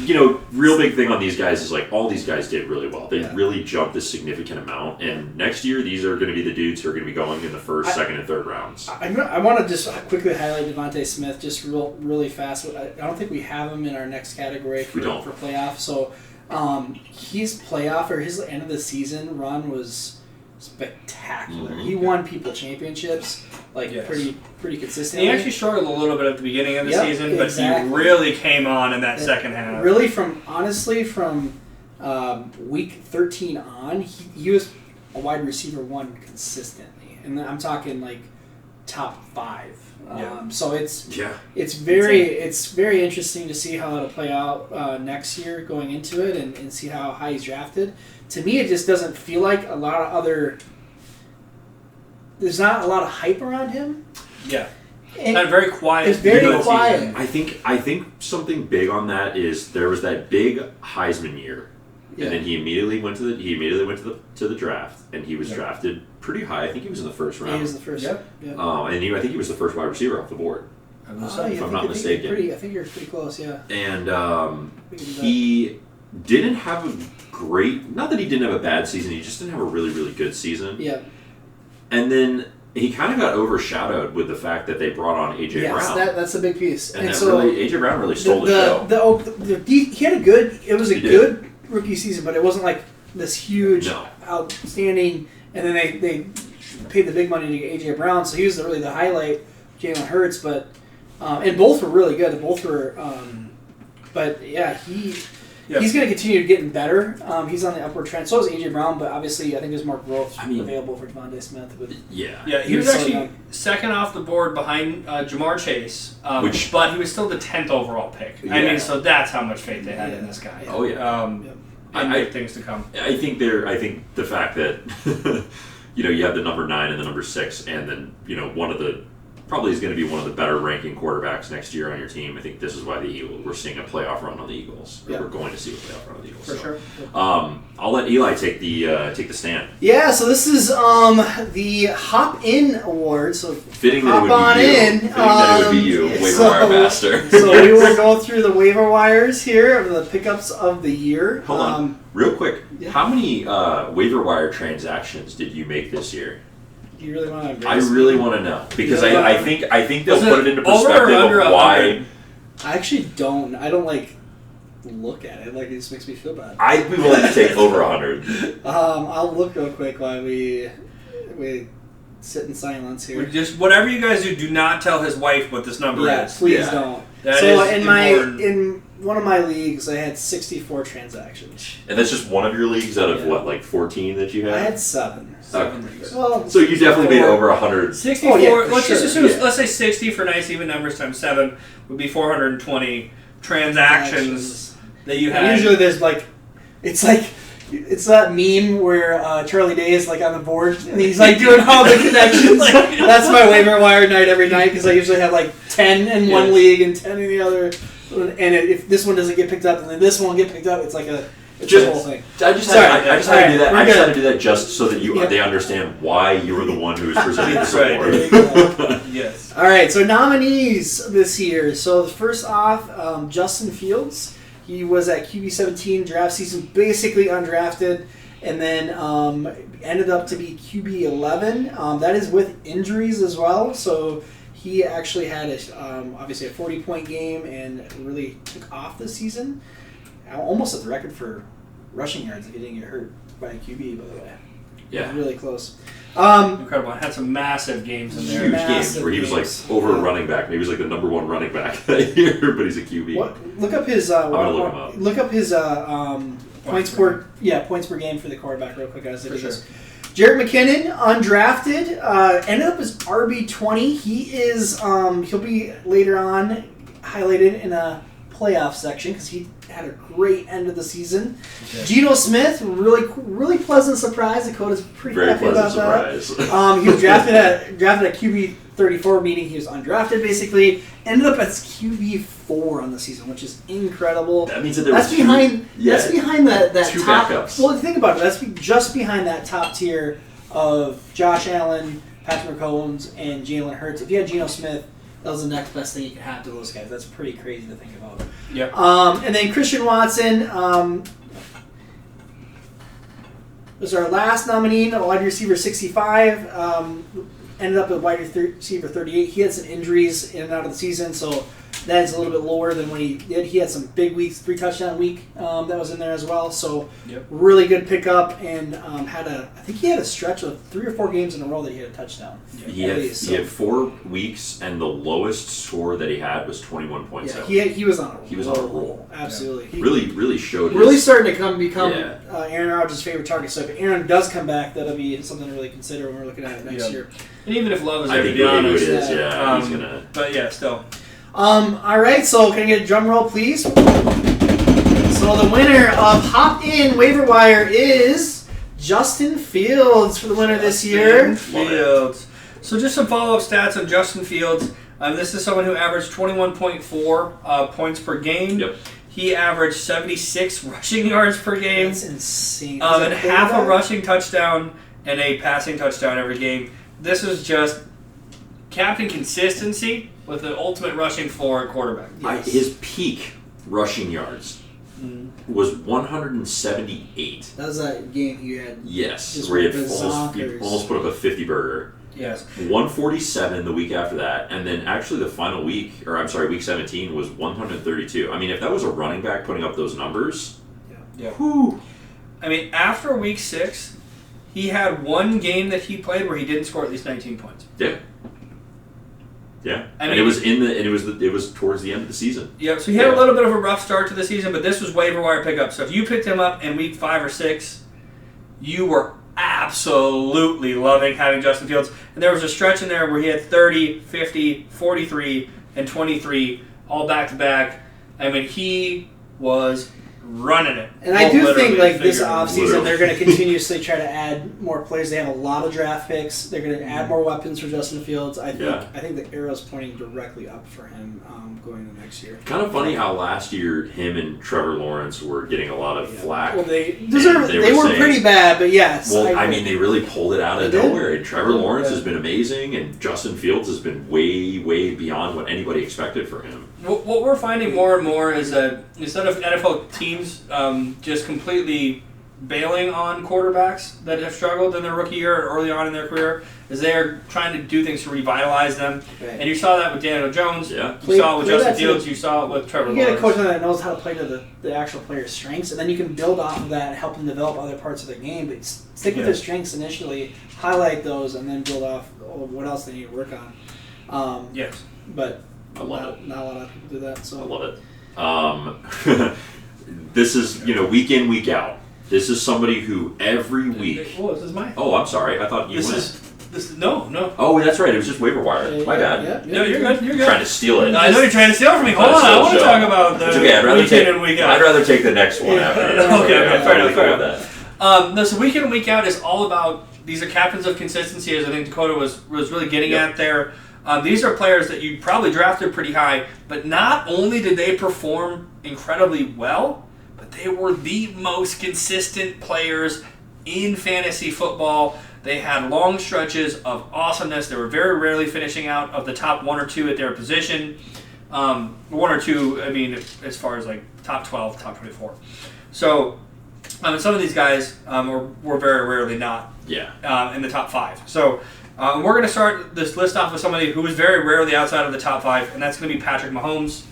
here. Real big thing on these guys is all these guys did really well. They really jumped a significant amount, and next year these are going to be the dudes who are going to be going in the first, second, and third rounds. I want to just quickly highlight Devontae Smith just really fast. I don't think we have him in our next category for playoff. So his playoff or his end of the season run was spectacular. He won people championships pretty consistently. He actually struggled a little bit at the beginning of the season, but he really came on in that second half. Really, from week 13 on, he was a wide receiver 1 consistently, and I'm talking top 5. So it's very interesting to see how it'll play out next year going into it and see how high he's drafted. To me, it just doesn't feel like there's not a lot of hype around him. Yeah. And very quiet. It's very quiet. I think something big on that is there was that big Heisman year, and then he immediately went to the draft, and he was drafted pretty high. I think he was in the first round. He was the first. Yeah. I think he was the first wide receiver off the board. If I'm not mistaken. I think you're pretty close. Yeah. And he didn't have a great. Not that he didn't have a bad season. He just didn't have a really, really good season. Yeah. And then he kind of got overshadowed with the fact that they brought on A.J. Brown. Yes, that's a big piece. And so A.J. Brown really stole the show. He had a good rookie season, but it wasn't like this huge, outstanding. And then they paid the big money to get A.J. Brown, so he was really the highlight. Jalen Hurts, but and both were really good. Both were, but yeah, he's going to continue getting better. He's on the upward trend. So is A.J. Brown, but obviously I think there's more growth available for Devontae Smith. He was actually second off the board behind Jamar Chase, but he was still the 10th overall pick. Yeah. I mean, so that's how much faith they had in this guy. Oh yeah, and big things to come. I think the fact that you have the number 9 and the number 6, and then one of the probably is going to be one of the better ranking quarterbacks next year on your team. I think this is why we're seeing a playoff run on the Eagles. Yeah. We're going to see a playoff run on the Eagles. For sure. I'll let Eli take the stand. Yeah, so this is the Hop In Award. So Fitting that it hop would be on you. in. Fitting that it would be you, waiver wire master. So we will go through the waiver wires here of the pickups of the year. Hold on, real quick. yeah. How many waiver wire transactions did you make this year? Do you really want to? I really want to know because Yeah. I think they'll Was put it it into over or perspective under of why. 100? I actually don't. I don't look at it. It just makes me feel bad. I'd be willing to take over 100. I'll look real quick while we sit in silence here. Just whatever you guys do not tell his wife what this number Yeah, is. please Yeah. don't. That So is important. in one of my leagues, I had 64 transactions. And that's just one of your leagues out of Yeah. what, like 14 that you I had? had 7. 7 leagues. Well, So you definitely made 4. over 100. 64. Oh, yeah, for let's just sure. assume. Yeah. Let's say 60 for nice even numbers times 7 would be 420 transactions that you had. Usually there's it's that meme where Charlie Day is on the board and he's doing all the connections. That's my waiver wire night every night because I usually have 10 in one Yes. league and 10 in the other. And if this one doesn't get picked up and then this one will get picked up, it's a Just- whole thing. I just Sorry. had to do that. We're I just good. had to do that just so that Yeah. they understand why you were the one who was presenting this Right. award. Yes. All right, so nominees this year. So first off, Justin Fields. He was at QB 17 draft season, basically undrafted, and then ended up to be QB 11. That is with injuries as well. So he actually had obviously a 40-point game and really took off this season. Almost at the record for rushing yards if he didn't get hurt by a QB, by the way. Yeah. Really close. Incredible. Had some massive games in there. Huge Massive games where he was games. over a Yeah. running back. Maybe he was the number 1 running back that year, but he's a QB. What? Look up his. gonna look him up. Look up his points per game for the quarterback real quick, guys. For sure. Jared McKinnon, undrafted, ended up as RB20. He is. He'll be later on highlighted in a playoff section because he had a great end of the season. Okay. Geno Smith, really pleasant surprise. Dakota's pretty Very happy about pleasant that. surprise. He was drafted at QB 34, meaning he was undrafted basically. Ended up as QB 4 on the season, which is incredible. That means that there That's was behind. Yeah. That's behind that Two top. backups. Well, think about it. That's just behind that top tier of Josh Allen, Patrick Mahomes, and Jalen Hurts. If you had Geno Smith, that was the next best thing you could have to those guys. That's pretty crazy to think about. Yep. And then Christian Watson was our last nominee, a wide receiver 65. Ended up at wide receiver 38. He had some injuries in and out of the season, so that's a little bit lower than what he did. He had some big weeks, 3 touchdown week that was in there as well. So Yep. really good pickup, and I think he had a stretch of 3 or 4 games in a row that he had a touchdown. He At had, least, he had 4 weeks, and the lowest score that he had was 21.7. Yeah, he was on a roll. He was on a roll. Absolutely. He Really showed really his, starting to become Yeah. Aaron Rodgers' favorite target. So if Aaron does come back, that'll be something to really consider when we're looking at it next Yeah. year. And even if Love is I there, to think be it honest. is, yeah. He's Um, gonna. But yeah, still. All right, so can I get a drum roll, please? So the winner of Hop In Waiver Wire is Justin Fields for the winner this year. Justin Fields. So just some follow-up stats on Justin Fields. This is someone who averaged 21.4 points per game. Yep. He averaged 76 rushing yards per game. That's insane. And half a rushing touchdown and a passing touchdown every game. This is just captain consistency with the ultimate rushing floor at quarterback. Yes. His peak rushing yards Mm. was 178. That was that game you had. Yes, Just where he had with the he Zonkers. almost put up a 50 burger. Yes. 147 the week after that, and then actually the final week, week 17 was 132. I mean, if that was a running back putting up those numbers, Yeah. whew. I mean, after week 6, he had one game that he played where he didn't score at least 19 points. Yeah. I And mean, it was towards the end of the season. Yeah, so he had Yeah. a little bit of a rough start to the season, but this was waiver wire pickup. So if you picked him up in week 5 or 6, you were absolutely loving having Justin Fields. And there was a stretch in there where he had 30, 50, 43, and 23 all back to back. I mean, he was running it. And I do think, Literally, like, this figuratively. offseason, they're going to continuously try to add more players. They have a lot of draft picks. They're going to add more weapons for Justin Fields. I think the arrow's pointing directly up for him going into next year. Kind of funny how last year him and Trevor Lawrence were getting a lot of flack. Well, they deserve. They They were were saying- pretty bad, but yes. Well, I mean, they really pulled it out of They did. nowhere. And Trevor Lawrence has been amazing, and Justin Fields has been way, way beyond what anybody expected for him. What we're finding more and more is that instead of NFL teams just completely bailing on quarterbacks that have struggled in their rookie year or early on in their career, is they're trying to do things to revitalize them. Right. And you saw that with Daniel Jones. Yeah. You saw it with Play Justin that Fields. to- You saw it with Trevor You get a Lawrence. coach that knows how to play to the actual player's strengths, and then you can build off of that and help them develop other parts of their game. But stick with Yeah. their strengths initially, highlight those, and then build off what else they need to work on. Yes. But I love it. Not a lot of people do that. So I love it. This is, week in, week out. This is somebody who every week. Whoa, this is mine. Oh, I'm sorry. I thought you This went. is no. Oh, that's right. It was just waiver wire. My bad. No, you're good. You're good. Trying to steal it. I know you're trying to steal it from me. Hold on, I want to talk about the It's okay. I'd week in and week out. I'd rather take the next one after. Okay, I'm fair totally enough, cool fair with that. No, so week in and week out is all about, these are captains of consistency, as I think Dakota was really getting at there. These are players that you probably drafted pretty high, but not only did they perform incredibly well, but they were the most consistent players in fantasy football. They had long stretches of awesomeness. They were very rarely finishing out of the top 1 or 2 at their position. 1 or 2, I mean, as far as like top 12, top 24. So, and some of these guys were very rarely not in the top 5. So, we're going to start this list off with somebody who was very rarely outside of the top 5, and that's going to be Patrick Mahomes.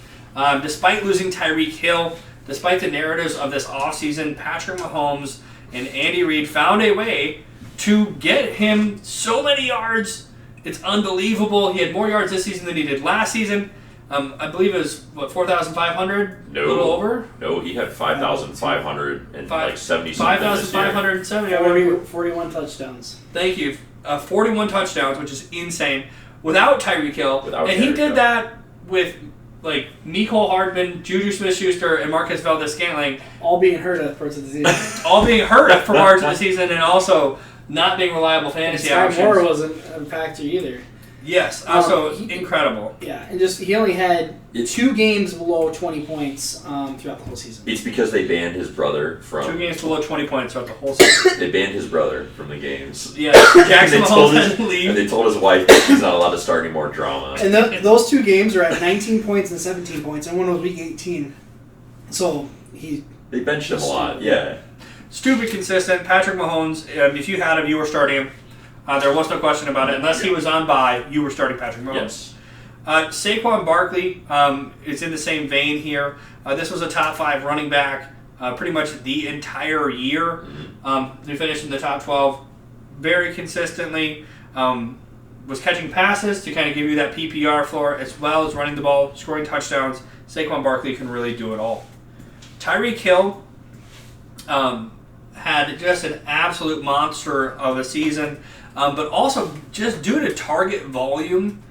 Despite losing Tyreek Hill, despite the narratives of this offseason, Patrick Mahomes and Andy Reid found a way to get him so many yards. It's unbelievable. He had more yards this season than he did last season. I believe it was, 4,500? No. A little over? No, he had 5,500 and like 70 5,570. 41 touchdowns. Thank you. 41 touchdowns, which is insane, without Tyreek Hill. Without and he Tyreek did Hill. that with, like, Mecole Hardman, Juju Smith-Schuster, and Marcus Valdes-Scantling All being hurt at parts of the season. all being hurt for parts of the season and also not being reliable fantasy Sky options. Moore wasn't a factor either. Yes, also he- incredible. Yeah, and just he only had 2 games below 20 points throughout the whole season. It's because they banned his brother 2 from. games below 20 points throughout the whole season. They banned his brother from the games. Yeah, Jackson And they told Mahomes had to and leave. they told his wife that he's not allowed to start any more drama. And those 2 games are at 19 points and 17 points, and one was week 18. So They benched him a lot. Yeah. Stupid consistent. Patrick Mahomes, if you had him, you were starting him. There was no question about it. Unless he was on bye, you were starting Patrick Mahomes. Yes. Saquon Barkley is in the same vein here. This was a top 5 running back pretty much the entire year. He finished in the top 12 very consistently. Was catching passes to kind of give you that PPR floor, as well as running the ball, scoring touchdowns. Saquon Barkley can really do it all. Tyreek Hill had just an absolute monster of a season, but also just due to target volume,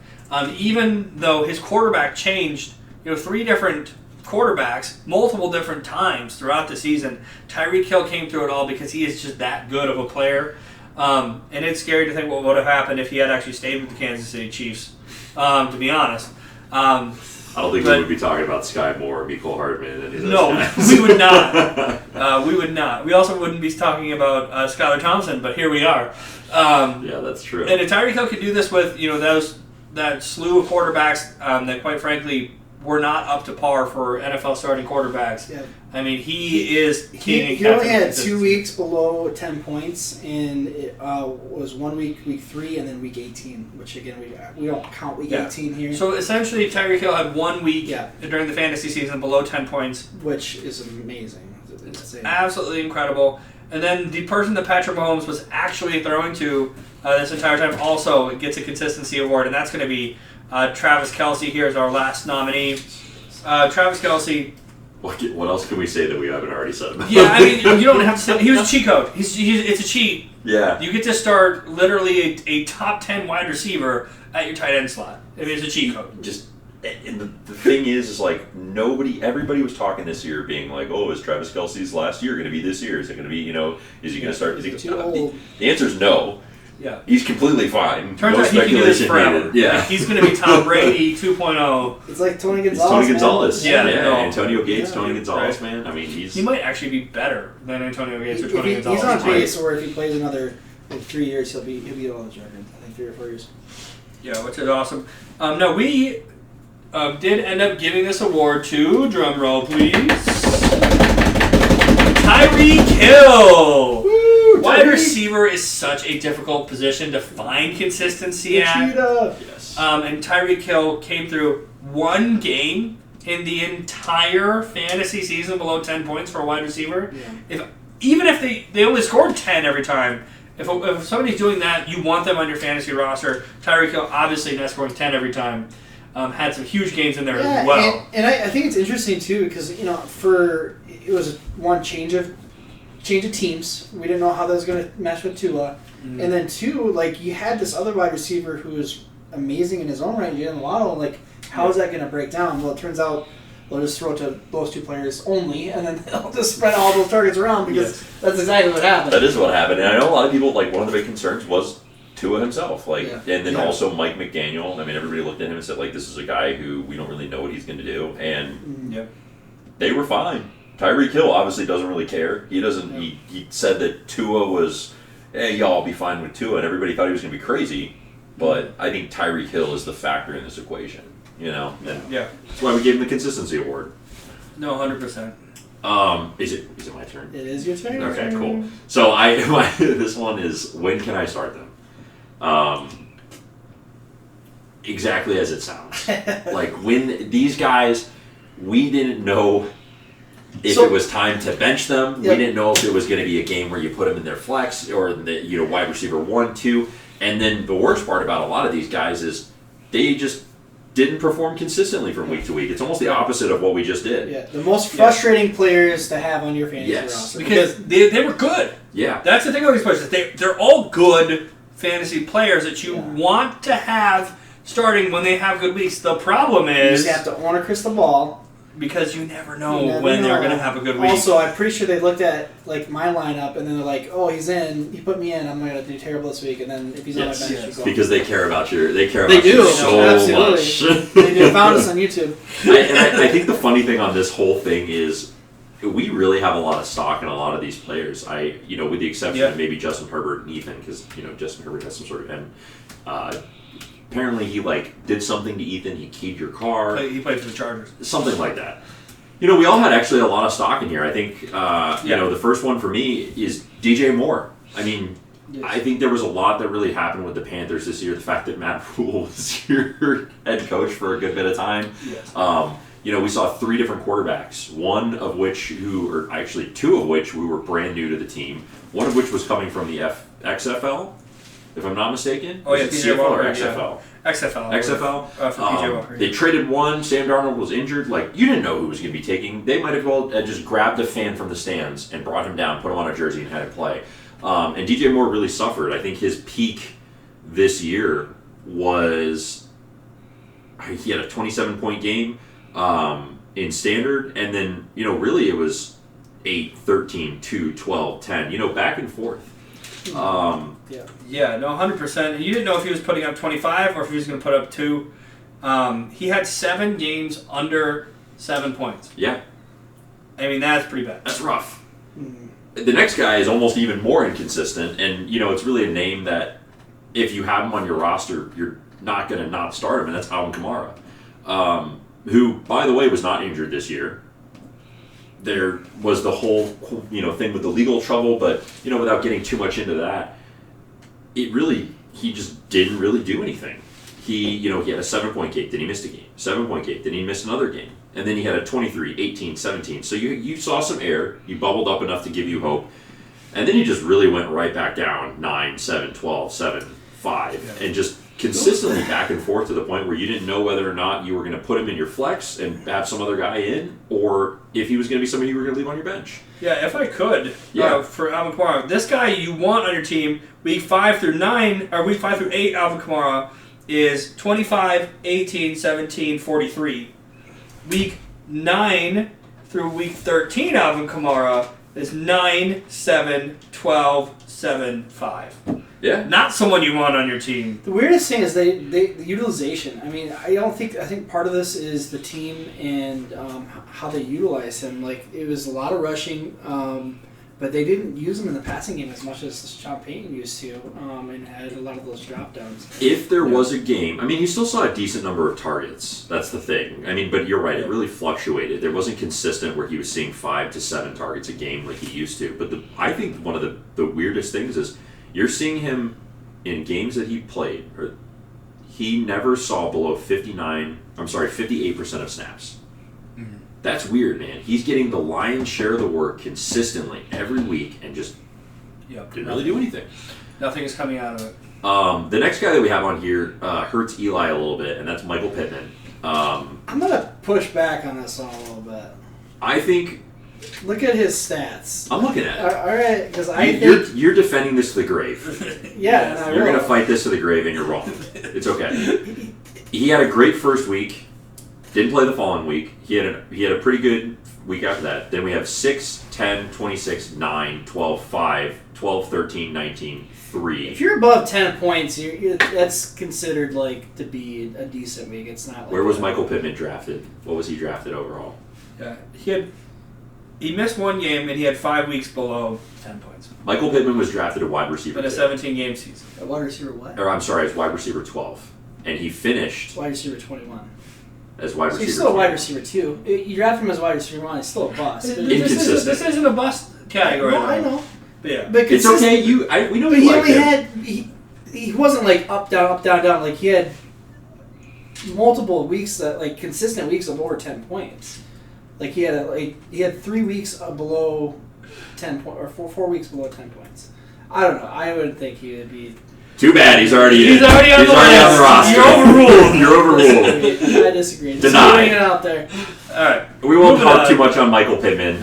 even though his quarterback changed, 3 different quarterbacks multiple different times throughout the season, Tyreek Hill came through it all because he is just that good of a player. And it's scary to think what would have happened if he had actually stayed with the Kansas City Chiefs, to be honest. I don't think we would be talking about Sky Moore or Mecole Hardman and any of those No, guys. we would not. We would not. We also wouldn't be talking about Skylar Thompson, but here we are. Yeah, that's true. And if Tyreek Hill could do this with that slew of quarterbacks that, quite frankly, were not up to par for NFL starting quarterbacks. Yeah. I mean, he is king. and He only captain had of 2 consistency. weeks below 10 points, and it was 1 week, week 3, and then week 18, which again we don't count week 18 here, So essentially, Tyreek Hill had 1 week during the fantasy season below 10 points. which is amazing. It's insane. Absolutely incredible. And then the person that Patrick Mahomes was actually throwing to this entire time also gets a consistency award, and that's going to be Travis Kelce. Here's our last nominee. Travis Kelce. What else can we say that we haven't already said about Yeah, I mean, you don't have to say. He was a cheat code. It's a cheat. Yeah. You get to start literally a top 10 wide receiver at your tight end slot. I mean, it's a cheat code. Just And the thing is like everybody was talking this year, being like, "Oh, is Travis Kelce's last year going to be this year? Is it going to be, is he going to start?" Is he too old? The answer is no. Yeah. He's completely fine. Turns no out he can do this speculation forever. needed. Yeah. Like, he's going to be Tom Brady 2.0. It's like Tony It's Gonzalez. Tony man. Gonzalez. Yeah, Yeah. no. Antonio Gates, Yeah. Tony Gonzalez, Right. man. I mean, He might actually be better than Antonio Gates or If Tony he's Gonzalez. on pace, or if he plays another 3 years, he'll be all his record. I think 3 or 4 years. Yeah, which is awesome. No, we did end up giving this award to, drum roll please, Tyreek Hill. Woo, Wide Tyreek. receiver is such a difficult position to find consistency at. Cheetah. Yes. And Tyreek Hill came through one game in the entire fantasy season below 10 points for a wide receiver. Yeah. Even if they only scored 10 every time, if somebody's doing that, you want them on your fantasy roster. Tyreek Hill obviously not scoring 10 every time. Had some huge games in there as well. And I think it's interesting too because it was one change of teams. We didn't know how that was going to mesh with Tua, and then two, like you had this other wide receiver who was amazing in his own right, Jalen Waddle. Like, how is that going to break down? Well, it turns out they'll just throw it to those two players only, and then they'll just spread all those targets around because that's exactly what happened. That is what happened, and I know a lot of people, like, one of the big concerns was Tua himself, Yeah. and then Yeah. also Mike McDaniel. I mean, everybody looked at him and said, like, this is a guy who we don't really know what he's going to do, and Yep. they were fine. Tyreek Hill obviously doesn't really care. He doesn't. Yeah. He said that Tua was, hey, y'all be fine with Tua, and everybody thought he was going to be crazy. But I think Tyreek Hill is the factor in this equation, and Yeah. that's why we gave him the consistency award. No, 100%. Is it my turn? It is your turn. Okay, cool. So this one is, when can I start them? Exactly as it sounds. Like, when these guys, we didn't know if So- it was time to bench them. Yep. We didn't know if it was going to be a game where you put them in their flex or the wide receiver 1, 2. And then the worst part about a lot of these guys is they just didn't perform consistently from week to week. It's almost the opposite of what we just did. Yeah, the most frustrating players to have on your fantasy Yes. roster Because they were good. Yeah. That's the thing about these players. They're all good fantasy players that you want to have starting when they have good weeks. The problem you is just have to own a crystal ball. because you never know You never when they're know. going to have a good week. Also, I'm pretty sure they looked at like my lineup and then they're like, "Oh, he's in. He put me in. I'm going to do terrible this week." And then if he's Yes. on my bench, you go. Because they care about you They so do, absolutely. much. They do. Found us on YouTube. I think the funny thing on this whole thing is we really have a lot of stock in a lot of these players. With the exception of maybe Justin Herbert and Ethan, because Justin Herbert has some sort of apparently he did something to Ethan. He keyed your car, He played for the Chargers. something like that. We all had actually a lot of stock in here. I think the first one for me is DJ Moore. I mean, Yes. I think there was a lot that really happened with the Panthers this year. The fact that Matt Rule was your head coach for a good bit of time. Yes. We saw 3 different quarterbacks, two of which who were brand new to the team. One of which was coming from the XFL, if I'm not mistaken. Oh, yeah, Was it PJ CFL or Walker, XFL? XFL. XFL. For PJ Walker. They traded one. Sam Darnold was injured. You didn't know who was going to be taking. They might have well just grabbed a fan from the stands and brought him down, put him on a jersey, and had him play. And DJ Moore really suffered. I think his peak this year was he had a 27-point game in standard, and then really it was 8, 13, 2, 12, 10. Back and forth. Yeah, no, 100%. And you didn't know if he was putting up 25 or if he was going to put up 2. He had 7 games under 7 points. Yeah, I mean, that's pretty bad. that's rough. Mhm. The next guy is almost even more inconsistent, and it's really a name that if you have him on your roster, you're not going to not start him, and that's Alvin Kamara, who, by the way, was not injured this year. There was the whole thing with the legal trouble, but without getting too much into that, he just didn't really do anything. He had a 7-point game, then he missed a game. 7-point game, then he missed another game. And then he had a 23, 18, 17. So you saw some air. He bubbled up enough to give you hope. And then he just really went right back down 9, 7, 12, 7, 5. And just consistently back and forth to the point where you didn't know whether or not you were going to put him in your flex and have some other guy in, or if he was going to be somebody you were going to leave on your bench. Yeah, if I could, Yeah. for Alvin Kamara, this guy you want on your team week 5 through 9 or week 5 through 8, Alvin Kamara, is 25, 18, 17, 43. Week 9 through week 13, Alvin Kamara is 9, 7, 12, 7, 5. Yeah. Not someone you want on your team. The weirdest thing is the utilization. I mean, I think part of this is the team and how they utilize him. Like, it was a lot of rushing, but they didn't use him in the passing game as much as Sean Payton used to, and had a lot of those drop downs. If there was a game, I mean, you still saw a decent number of targets. That's the thing. I mean, but you're right. It really fluctuated. There wasn't consistent where he was seeing 5 to 7 targets a game like he used to. But I think one of the weirdest things is you're seeing him in games that he played. He never saw below 58% of snaps. Mm-hmm. That's weird, man. He's getting the lion's share of the work consistently every week and just didn't really do anything. Nothing is coming out of it. The next guy that we have on here hurts Eli a little bit, and that's Michael Pittman. I'm going to push back on this one a little bit. I think... Look at his stats. I'm looking at it. All right, because you're defending this to the grave. Yeah, you're going to fight this to the grave, and you're wrong. It's okay. He had a great first week. Didn't play the following week. He had a pretty good week after that. Then we have 6, 10, 26, 9, 12, 5, 12, 13, 19, 3. If you're above 10 points, that's considered like to be a decent week. It's not. Like Where was Michael Pittman drafted? What was he drafted overall? Yeah, he missed one game and he had 5 weeks below 10 points. Michael Pittman was drafted a wide receiver in a 17-game season. A wide receiver what? Or I'm sorry, as wide receiver 12, and he finished wide receiver 21. As wide receiver. He's still a wide receiver too. You draft him as wide receiver 1, he's still a bust. Inconsistent. This isn't a bust category. No, I know. But yeah, but it's okay. We know. But he only him. had he wasn't like up down. Like he had multiple weeks that like consistent weeks of over 10 points. Like he had 3 weeks below 10 points or 4 weeks below 10 points. I don't know. I would think he would be. Too bad he's already on the roster. You're overruled. You're overruled. I disagree. Denied. It out there. All right. We won't talk too much on Michael Pittman.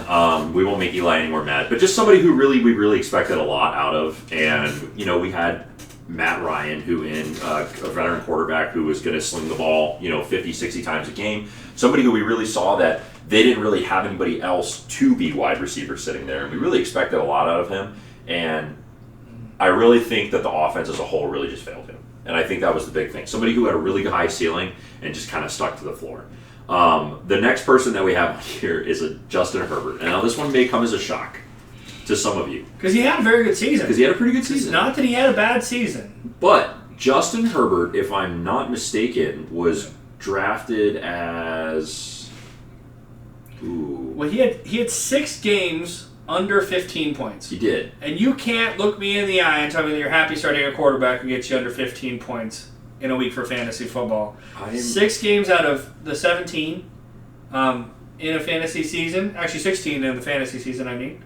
We won't make Eli any more mad. But just somebody who we really expected a lot out of. And, we had Matt Ryan, who a veteran quarterback who was going to sling the ball, 50, 60 times a game. Somebody who we really saw that they didn't really have anybody else to be wide receiver sitting there. And we really expected a lot out of him. And I really think that the offense as a whole really just failed him. And I think that was the big thing. Somebody who had a really high ceiling and just kind of stuck to the floor. The next person that we have here is Justin Herbert. And now this one may come as a shock to some of you. Because he had a very good season. Because he had a pretty good season. Not that he had a bad season. But Justin Herbert, if I'm not mistaken, was drafted as... Ooh. Well, he had 6 games under 15 points. He did. And you can't look me in the eye and tell me that you're happy starting a quarterback who gets you under 15 points in a week for fantasy football. 6 games out of the 17 in a fantasy season. Actually, 16 in the fantasy season, I mean.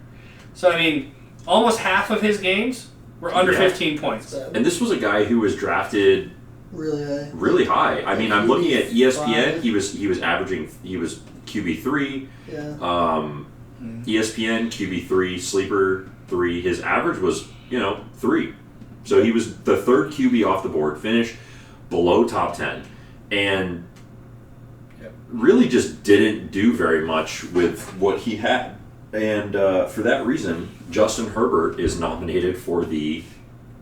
So, I mean, almost half of his games were under 15 points. And this was a guy who was drafted really high. I mean, I'm looking at ESPN. He was QB3. Yeah. ESPN, QB3, sleeper 3. His average was, 3. So he was the third QB off the board, finished below top 10, and really just didn't do very much with what he had. And for that reason, Justin Herbert is nominated for the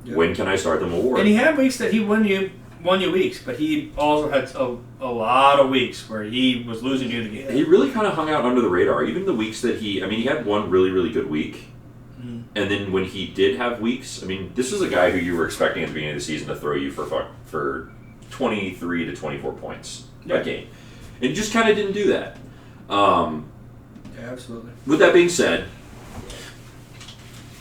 When Can I Start Them award. And he had weeks that he won you weeks, but he also had a lot of weeks where he was losing you the game. He really kind of hung out under the radar. Even the weeks that he had one really, really good week. Mm. And then when he did have weeks, this was a guy who you were expecting at the beginning of the season to throw you for 23 to 24 points a game. And he just kind of didn't do that. Yeah, absolutely. With that being said,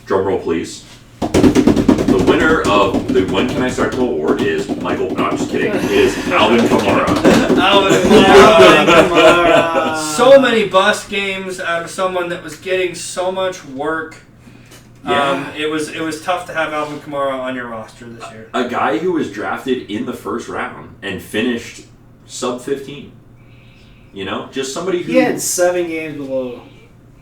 drum roll please. The winner of the When Can I Start the award is Alvin Kamara. Alvin Kamara. So many bust games out of someone that was getting so much work. Yeah. It was tough to have Alvin Kamara on your roster this year. A guy who was drafted in the first round and finished sub 15. Just somebody who... He had 7 games below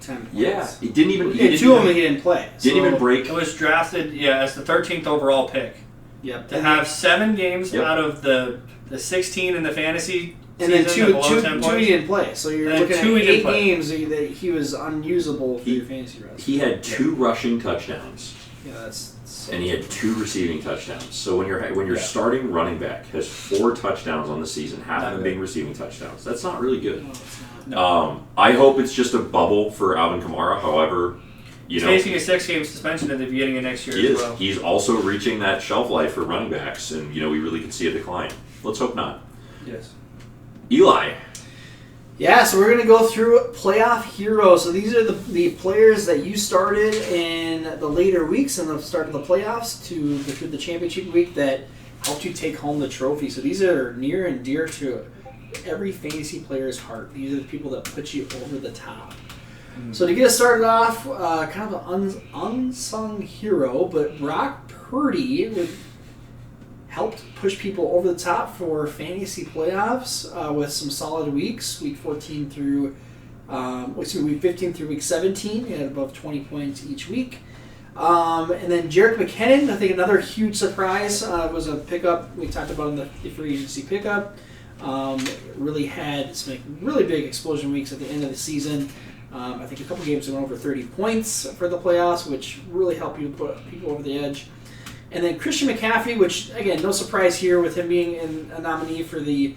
10 points. Yeah, he didn't even... Two of them he didn't play. Didn't even break... It was drafted, as the 13th overall pick. Yep. To have 7 games Yep. out of the 16 in the fantasy And then season two below 10 he points. didn't play. So you're And looking at two he 8 didn't play. games that he was unusable for your fantasy roster. He had 2 rushing touchdowns. Yeah, that's so And he had 2 receiving touchdowns. So when your starting running back has 4 touchdowns on the season, half of them being receiving touchdowns, that's not really good. No, it's not. I hope it's just a bubble for Alvin Kamara. However, He's facing a 6-game suspension at the beginning of next year he as is. well. He's also reaching that shelf life for running backs, and we really could see a decline. Let's hope not. Yes. Eli. Yeah, so we're going to go through playoff heroes. So these are the players that you started in the later weeks and the start of the playoffs to the championship week that helped you take home the trophy. So these are near and dear to every fantasy player's heart. These are the people that put you over the top. So to get us started off, kind of an unsung hero, but Brock Purdy helped push people over the top for fantasy playoffs with some solid weeks, week 14 through, week 15 through week 17. He had above 20 points each week. And then Jerick McKinnon, I think another huge surprise, was a pickup we talked about in the free agency pickup. Really had some really big explosion weeks at the end of the season. I think a couple games went over 30 points for the playoffs, which really helped you put people over the edge. And then Christian McCaffrey, which, again, no surprise here with him being a nominee for the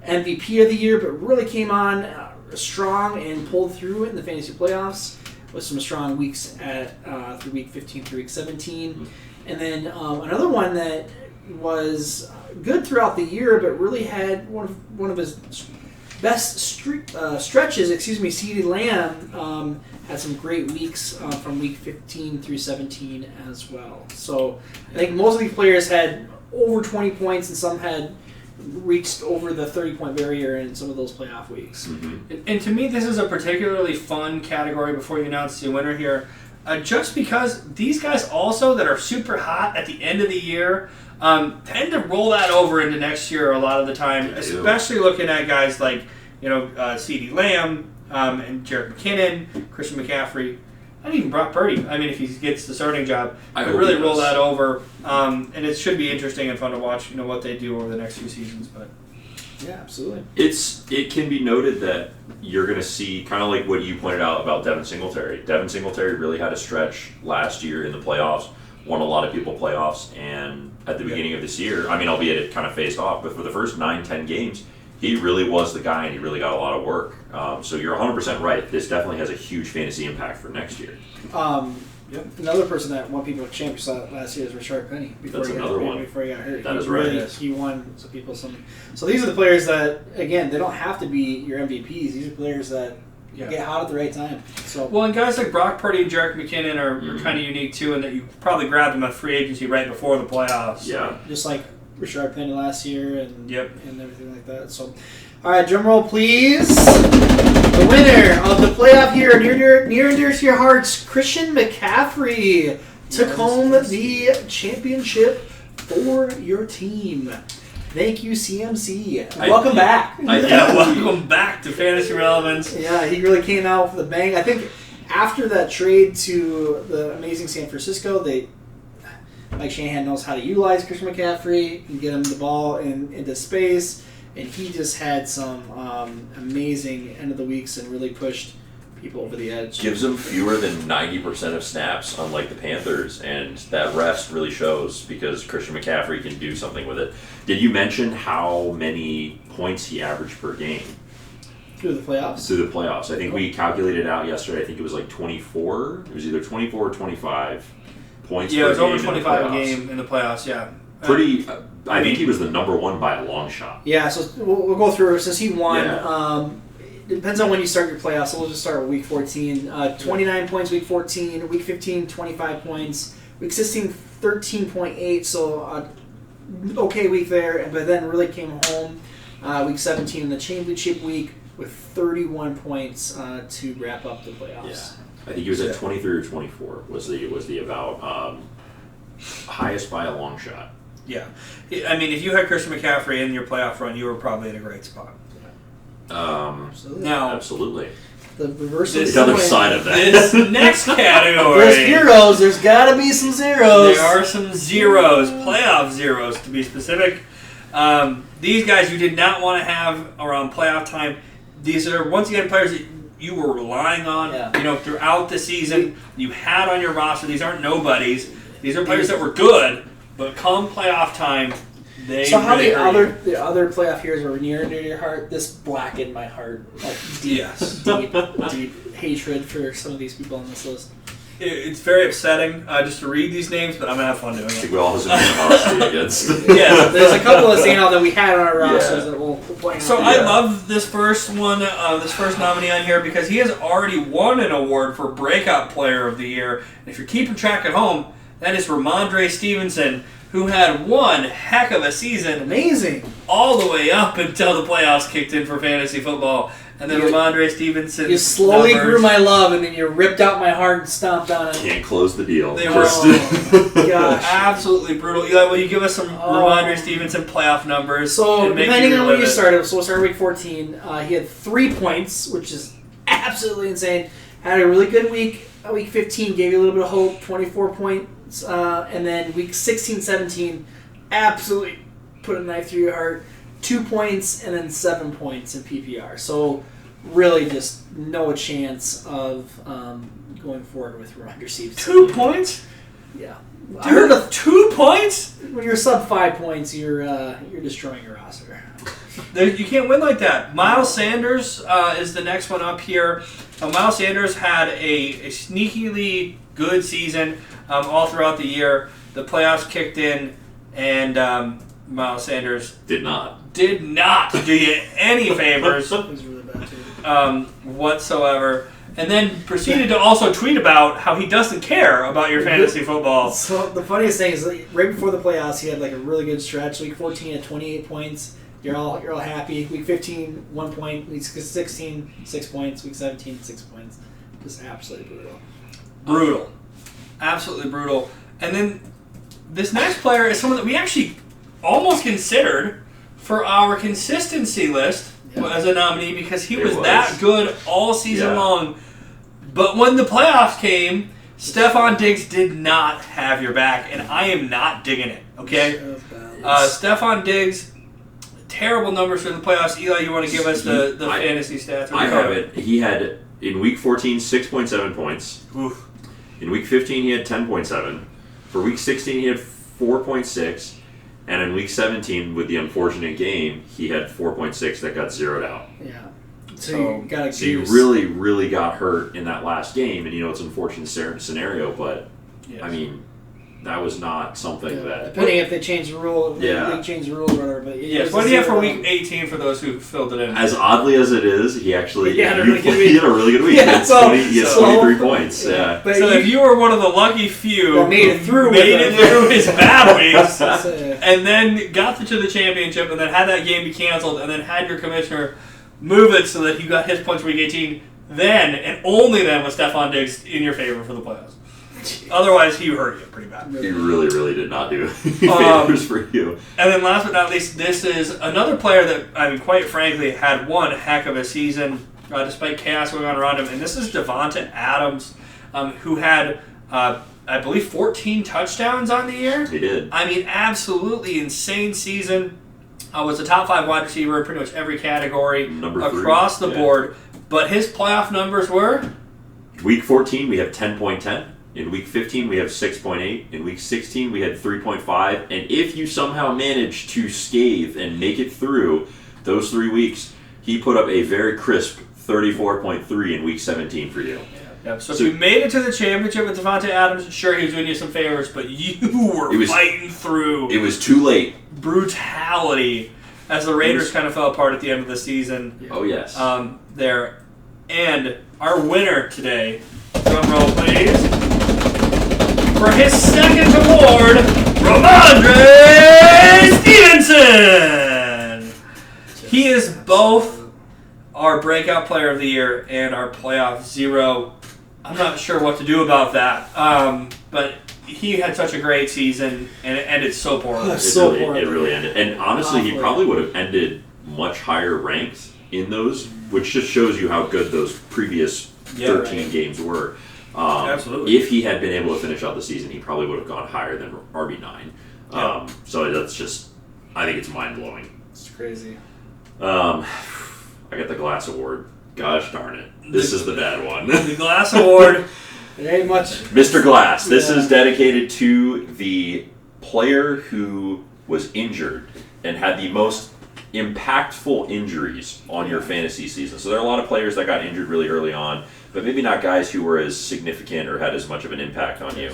MVP of the year, but really came on strong and pulled through in the fantasy playoffs with some strong weeks through week 15 through week 17. And then another one that was good throughout the year, but really had one of his best stretches, CeeDee Lamb had some great weeks from week 15 through 17 as well. So I think most of these players had over 20 points and some had reached over the 30-point barrier in some of those playoff weeks. Mm-hmm. And to me, this is a particularly fun category before you announce the winner here, just because these guys also that are super hot at the end of the year tend to roll that over into next year a lot of the time, especially looking at guys like CeeDee Lamb and Jerick McKinnon, Christian McCaffrey, and even Brock Purdy. I mean, if he gets the starting job, I could hope really he roll does. that over, and it should be interesting and fun to watch. What they do over the next few seasons, but. Yeah, absolutely. It can be noted that you're going to see kind of like what you pointed out about Devin Singletary. Devin Singletary really had a stretch last year in the playoffs, won a lot of people playoffs, and at the beginning of this year, I mean, albeit it kind of phased off, but for the first 9-10 games, he really was the guy and he really got a lot of work. So you're 100% right. This definitely has a huge fantasy impact for next year. Another person that won people championship last year is Rashard Penny. Before That's he got another one. Before he got hurt, That he is right. really- Yes. He won some people some. So these are the players that, again, they don't have to be your MVPs. These are players that get hot at the right time. So Well, and guys like Brock Purdy and Jerick McKinnon are kind of unique too, in that you probably grabbed them at free agency right before the playoffs. Yeah. just like Rashard Penny last year and Yep. and everything like that. So, all right, drum roll, please. The winner of the playoff here, near and dear to your hearts, Christian McCaffrey took home the championship for your team. Thank you, CMC. Welcome back. Welcome back to Fantasy Relevance. Yeah, he really came out with a bang. I think after that trade to the amazing San Francisco, Mike Shanahan knows how to utilize Christian McCaffrey and get him the ball into space, and he just had some amazing end of the weeks and really pushed people over the edge. Gives them fewer than 90% of snaps, unlike the Panthers, and that rest really shows because Christian McCaffrey can do something with it. Did you mention how many points he averaged per game Through the playoffs. through the playoffs? I think we calculated it out yesterday. I think it was like 24. It was either 24 or 25 points per game. Yeah, it was over in the 25 a playoffs. game in the playoffs, yeah. Pretty. I think he was the number one by a long shot. Yeah, so we'll go through since he won. Yeah. It depends on when you start your playoffs, so we'll just start with week 14. 29 points week 14, week 15, 25 points, week 16, 13.8, so okay week there, but then really came home week 17 in the championship week with 31 points to wrap up the playoffs. Yeah. I think he was at 23 or 24 was the about highest by a long shot. Yeah. I mean, if you had Christian McCaffrey in your playoff run, you were probably in a great spot. Absolutely. Now, Absolutely. The reverse This- of The other coin. side of that. This next category. There's heroes. There's got to be some zeros. There are some zeros, playoff zeros to be specific. These guys you did not want to have around playoff time. These are, once again, players that you were relying on throughout the season. You had on your roster. These aren't nobodies. These are players that were good, but come playoff time, they So how really hurt you. the other playoff heroes were near and dear to your heart? This blackened my heart. Like deep, Yes. deep hatred for some of these people on this list. It's very upsetting just to read these names, but I'm going to have fun doing I think it. we all have some animosity against. Yes. There's a couple of St. that we had on our rosters Yeah. that we'll point out. So Yeah. I love this first one, this first nominee on here, because he has already won an award for Breakout Player of the Year. And if you're keeping track at home, that is Ramondre Stevenson, who had one heck of a season Amazing. all the way up until the playoffs kicked in for fantasy football. And then You- Ramondre Stevenson. You slowly numbers, grew my love, and then you ripped out my heart and stomped on it. Can't close the deal. They were Gosh. absolutely brutal. Eli, will you give us some Oh. Ramondre Stevenson playoff numbers? So, and make depending you on where relive you it? started, so we'll start week 14. He had 3 points, which is absolutely insane. Had a really good week. Week 15 gave you a little bit of hope, 24 points. And then week 16, 17, absolutely put a knife through your heart. 2 points and then 7 points in PPR. So, really just no chance of going forward with Ramondre Stevenson. 2 points? Yeah. I heard Dude, 2 points? when you're sub 5 points, you're destroying your roster. You can't win like that. Miles Sanders is the next one up here. Miles Sanders had a sneakily good season all throughout the year. The playoffs kicked in, and Miles Sanders Did not. did not do you any favors It was really bad too. whatsoever. And then proceeded to also tweet about how he doesn't care about your fantasy football. So the funniest thing is, like, right before the playoffs, he had like a really good stretch. Week 14 at 28 points. You're all happy. Week 15, 1 point. Week 16, 6 points. Week 17, 6 points. Just absolutely brutal. Brutal. Absolutely brutal. And then this next player is someone that we actually almost considered for our consistency list as a nominee because he was that good all season long. But when the playoffs came, Stephon Diggs did not have your back, and I am not digging it, okay? Stephon Diggs, terrible numbers for the playoffs. Eli, you want to give us the fantasy stats? I have it. He had, in week 14, 6.7 points. Oof. In week 15, he had 10.7. For week 16, he had 4.6. And in week 17, with the unfortunate game, he had 4.6 that got zeroed out. Yeah. So you got So you really, really got hurt in that last game. And, it's an unfortunate scenario, but, Yes. I mean, that was not something that... Depending if they change the rule, Yeah. they change the rule or whatever. But Yes, what do you have for week 18 for those who filled it in? As oddly as it is, he actually He had a really good week. he had a really good week. Yeah, he had, so- 20, he had so- 23 points. Yeah. But So if you were one of the lucky few That made it through made with it them. through his bad weeks, and and then got to the championship, and then had that game be canceled, and then had your commissioner move it so that you got his points for week 18, then and only then was Stephon Diggs in your favor for the playoffs. Otherwise, he hurt you pretty bad. He really, really did not do favors for you. And then last but not least, this is another player that, I mean, quite frankly, had one heck of a season despite chaos going on around him. And this is Devonta Adams, who had, I believe, 14 touchdowns on the year. He did. I mean, absolutely insane season. Was a top 5 wide receiver in pretty much every category Number 3. across the Yeah. board. But his playoff numbers were? Week 14, we have 10.10. In week 15, we have 6.8. In week 16, we had 3.5. And if you somehow manage to scathe and make it through those 3 weeks, he put up a very crisp 34.3 in week 17 for you. Yep. So if you made it to the championship with Devonta Adams, sure, he was doing you some favors, but you were fighting through It was too late. brutality as the Raiders kind of fell apart at the end of the season. Oh, yes. There. And our winner today, drum roll please, for his second award, Ramondre Stevenson! He is both our breakout player of the year and our playoff zero. I'm not sure what to do about that, but he had such a great season, and it ended so poorly. So it poorly. really ended. And honestly, he Awfully. probably would have ended much higher ranked in those, which just shows you how good those previous 13 games were. Absolutely. If he had been able to finish out the season, he probably would have gone higher than RB9. So that's just, I think it's mind-blowing. It's crazy. I got the Glass Award. Gosh darn it. This is the bad one. The Glass Award. It ain't much. Mr. Glass. This is dedicated to the player who was injured and had the most impactful injuries on your fantasy season. So there are a lot of players that got injured really early on, but maybe not guys who were as significant or had as much of an impact on you.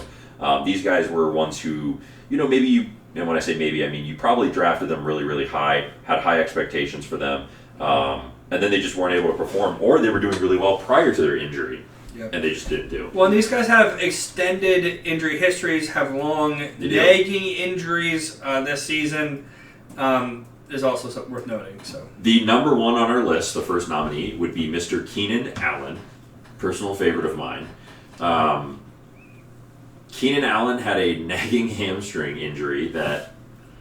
These guys were ones who, maybe you, and when I say maybe, I mean you probably drafted them really, really high, had high expectations for them, and then they just weren't able to perform, or they were doing really well prior to their injury, and they just didn't do. Well, and these guys have extended injury histories, have long nagging injuries this season. Is also worth noting. So the number one on our list, the first nominee, would be Mr. Keenan Allen, personal favorite of mine. Keenan Allen had a nagging hamstring injury that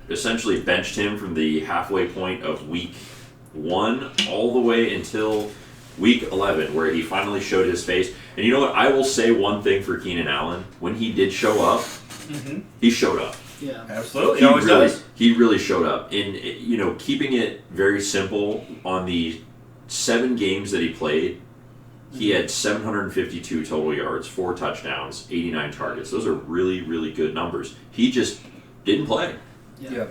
essentially benched him from the halfway point of week 1 all the way until week 11, where he finally showed his face. And you know what? I will say one thing for Keenan Allen. When he did show up, he showed up. Yeah, absolutely. He always does. He really showed up. In keeping it very simple, on the 7 games that he played, he had 752 total yards, 4 touchdowns, 89 targets. Those are really, really good numbers. He just didn't play. Yeah.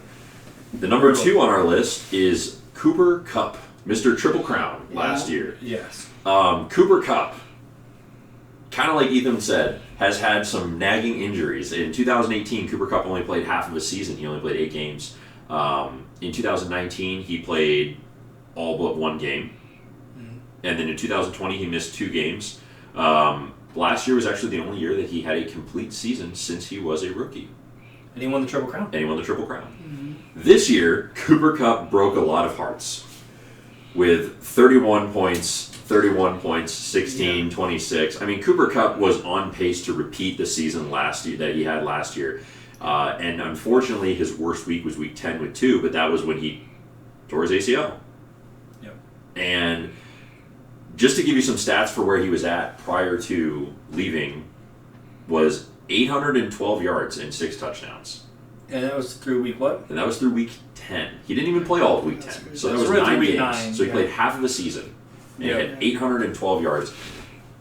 The number 2 on our list is Cooper Kupp, Mr. Triple Crown last year. Yes. Cooper Kupp, kind of like Ethan said, has had some nagging injuries. In 2018, Cooper Kupp only played half of a season. He only played 8 games. In 2019, he played all but 1 game. And then in 2020, he missed 2 games. Last year was actually the only year that he had a complete season since he was a rookie. And he won the Triple Crown. This year, Cooper Kupp broke a lot of hearts with 31 points, 16, 26. I mean, Cooper Kupp was on pace to repeat the season last year that he had last year. And unfortunately, his worst week was week 10 with 2, but that was when he tore his ACL. Yep. And just to give you some stats for where he was at prior to leaving, was 812 yards and 6 touchdowns. And that was through week what? And that was through week 10. He didn't even play all of week 10. So that was 9 games. So he played half of a season. And he had 812 yards,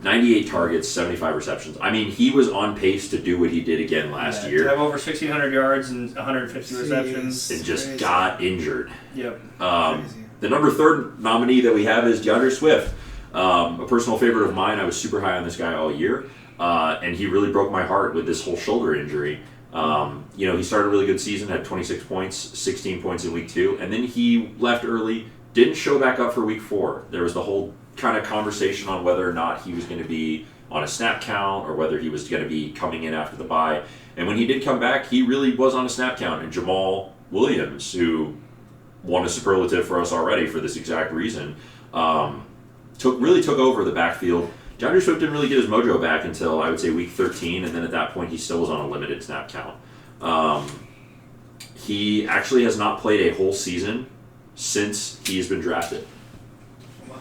98 targets, 75 receptions. I mean, he was on pace to do what he did again last year. To have over 1,600 yards and 150 receptions. And just got injured. Yep. The number 3 nominee that we have is DeAndre Swift. A personal favorite of mine. I was super high on this guy all year. And he really broke my heart with this whole shoulder injury. He started a really good season, had 26 points, 16 points in week 2, and then he left early, didn't show back up for week 4. There was the whole kind of conversation on whether or not he was going to be on a snap count or whether he was going to be coming in after the bye. And when he did come back, he really was on a snap count. And Jamal Williams, who won a superlative for us already for this exact reason, took over the backfield. DeAndre Swift didn't really get his mojo back until, I would say, week 13, and then at that point he still was on a limited snap count. He actually has not played a whole season since he's been drafted. Wow.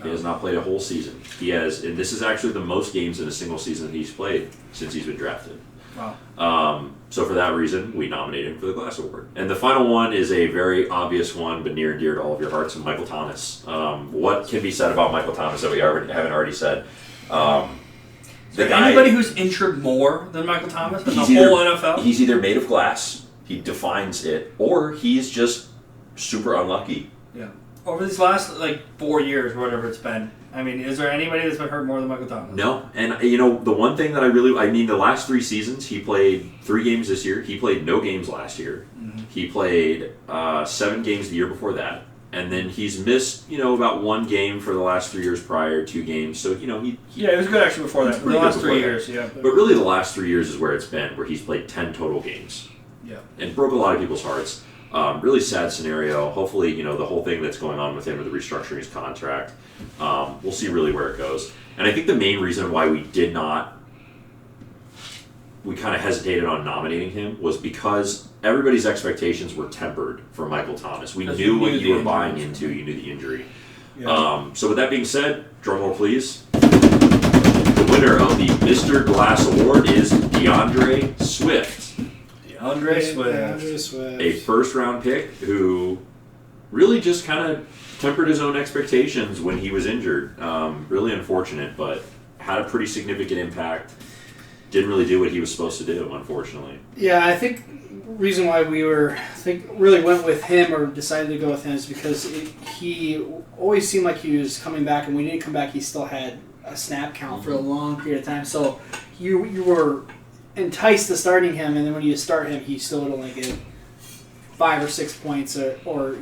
He has not played a whole season. He has, and this is actually the most games in a single season he's played since he's been drafted. Wow. So for that reason, we nominated him for the Glass Award. And the final one is a very obvious one, but near and dear to all of your hearts, and Michael Thomas. What can be said about Michael Thomas that we haven't already said? Anybody who's injured more than Michael Thomas in the whole NFL? He's either made of glass, he defines it, or he's just super unlucky. Yeah. Over these last 4 years, whatever it's been, I mean, is there anybody that's been hurt more than Michael Thomas? No. And the one thing that the last 3 seasons, he played 3 games this year. He played no games last year. Mm-hmm. He played 7 games the year before that. And then he's missed, about 1 game for the last 3 years prior, 2 games. So, he it was good actually before that. The last 3 years, yeah. But really the last 3 years is where it's been, where he's played 10 total games. Yeah. And broke a lot of people's hearts. Really sad scenario. Hopefully, the whole thing that's going on with him with the restructuring his contract, we'll see really where it goes. And I think the main reason why we kind of hesitated on nominating him was because everybody's expectations were tempered for Michael Thomas. We knew what you were buying into. You knew the injury. Yeah. So with that being said, drum roll please. The winner of the Mr. Glass Award is DeAndre Swift. DeAndre Swift. A first-round pick who really just kind of tempered his own expectations when he was injured. Really unfortunate, but had a pretty significant impact. Didn't really do what he was supposed to do, unfortunately. Yeah, I think reason why we really went with him or decided to go with him is because he always seemed like he was coming back, and when he didn't come back, he still had a snap count for a long period of time. So you were enticed to starting him, and then when you start him, he still would only get 5 or 6 points, or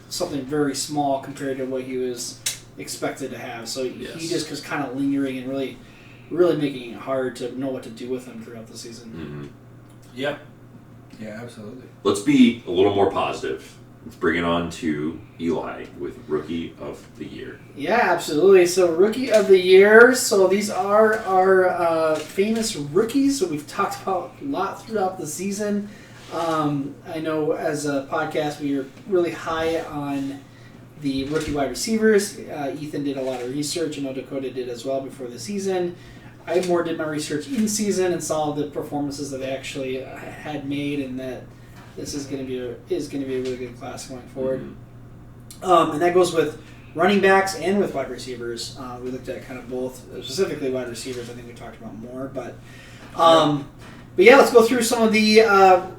something very small compared to what he was expected to have. So he just was kind of lingering and really making it hard to know what to do with him throughout the season. Mm-hmm. Yeah, absolutely. Let's be a little more positive. Let's bring it on to Eli with Rookie of the Year. Yeah, absolutely. So Rookie of the Year. So these are our famous rookies that we've talked about a lot throughout the season. I know as a podcast we are really high on the rookie wide receivers. Ethan did a lot of research. I know Dakota did as well before the season. I more did my research in season and saw the performances that they actually had made, and that this is going to be a really good class going forward. Mm-hmm. And that goes with running backs and with wide receivers. We looked at kind of both, specifically wide receivers. I think we talked about more, but yeah, let's go through some of the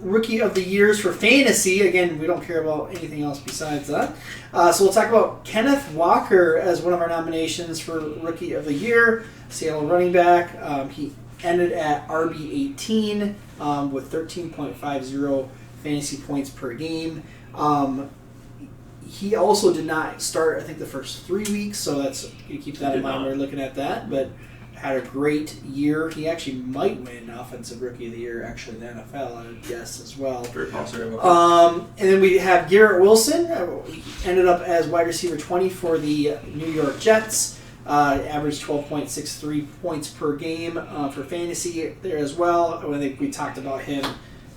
Rookie of the Years for fantasy. Again, we don't care about anything else besides that. So we'll talk about Kenneth Walker as one of our nominations for Rookie of the Year. Seattle running back. He ended at RB18 with 13.50 fantasy points per game. He also did not start, I think, the first 3 weeks, so you keep that in mind when we're looking at that. But had a great year. He actually might win Offensive Rookie of the Year, actually, in the NFL, I would guess, as well. Very possible. And then we have Garrett Wilson. He ended up as wide receiver 20 for the New York Jets. Averaged 12.63 points per game for fantasy there as well. I think we talked about him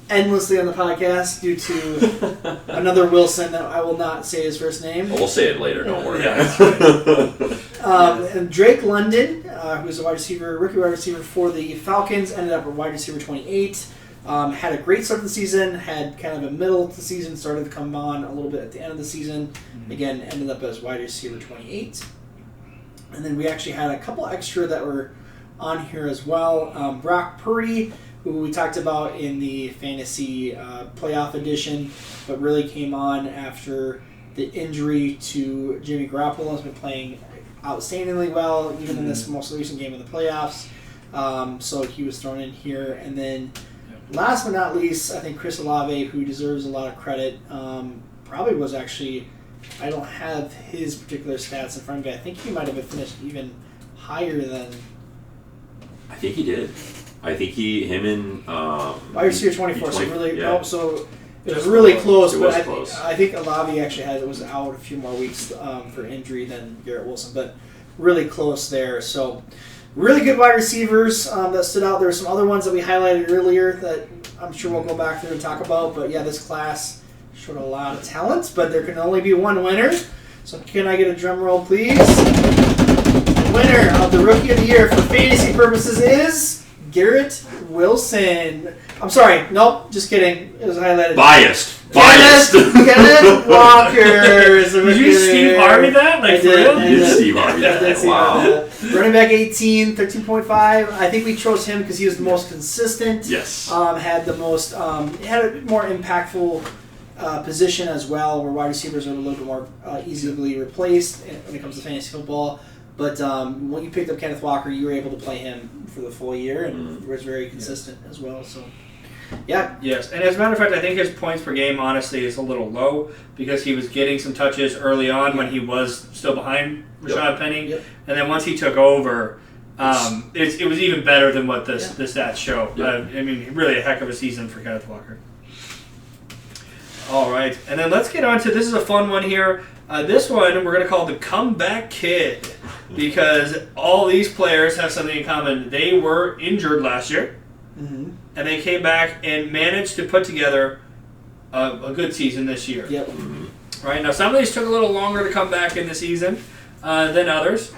endlessly on the podcast due to another Wilson that I will not say his first name. We'll say it later, don't worry. And Drake London, who's a rookie wide receiver for the Falcons, ended up at wide receiver 28. Had a great start of the season, had kind of a middle of the season, started to come on a little bit at the end of the season. Again, ended up as wide receiver 28. And then we actually had a couple extra that were on here as well. Brock Purdy, who we talked about in the fantasy playoff edition, but really came on after the injury to Jimmy Garoppolo. Has been playing outstandingly well, even in this most recent game in the playoffs. So he was thrown in here. And then last but not least, I think Chris Olave, who deserves a lot of credit, probably was actually, I don't have his particular stats in front of me. I think he might have finished even higher than... I think he did. I think him and... wide receiver 24, so really... Yeah. So it was really close, It but was close. I think Olave actually was out a few more weeks for injury than Garrett Wilson, but really close there. So really good wide receivers that stood out. There were some other ones that we highlighted earlier that I'm sure we'll go back through and talk about, but yeah, this class showed a lot of talent, but there can only be one winner. So can I get a drum roll, please? The winner of the Rookie of the Year for fantasy purposes is Garrett Wilson. I'm sorry, nope, just kidding. It was highlighted. Biased. Kenneth Walker is the Did Rookie you of the Steve Year. Harvey that? Like, I for did. real? You did Steve Harvey I did that. Steve Wow. Harvey that. Running back 18, 13.5. I think we chose him because he was the most consistent. Yes. Had the most, had a more impactful position as well, where wide receivers are a little bit more easily replaced when it comes to fantasy football. But when you picked up Kenneth Walker, you were able to play him for the full year, and was very consistent as well. So, yeah. Yes, and as a matter of fact, I think his points per game, honestly, is a little low because he was getting some touches early on when he was still behind Rashad Penny. Yep. And then once he took over, it was even better than what the stats show. Yep. I mean, really a heck of a season for Kenneth Walker. All right, and then let's get on to, this is a fun one here. This one we're going to call the Comeback Kid because all these players have something in common. They were injured last year, and they came back and managed to put together a good season this year. Yep. Right now, some of these took a little longer to come back in the season than others.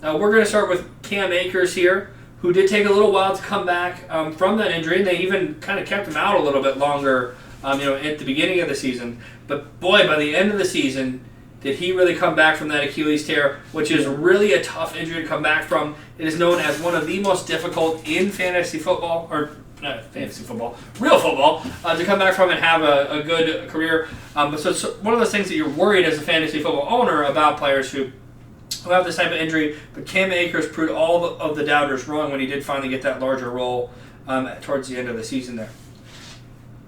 We're going to start with Cam Akers here, who did take a little while to come back from that injury, and they even kind of kept him out a little bit longer, at the beginning of the season. But boy, by the end of the season, did he really come back from that Achilles tear, which is really a tough injury to come back from. It is known as one of the most difficult in fantasy football, or not fantasy football, real football, to come back from and have a good career. So it's one of those things that you're worried as a fantasy football owner about players who have this type of injury. But Cam Akers proved all of the doubters wrong when he did finally get that larger role towards the end of the season there.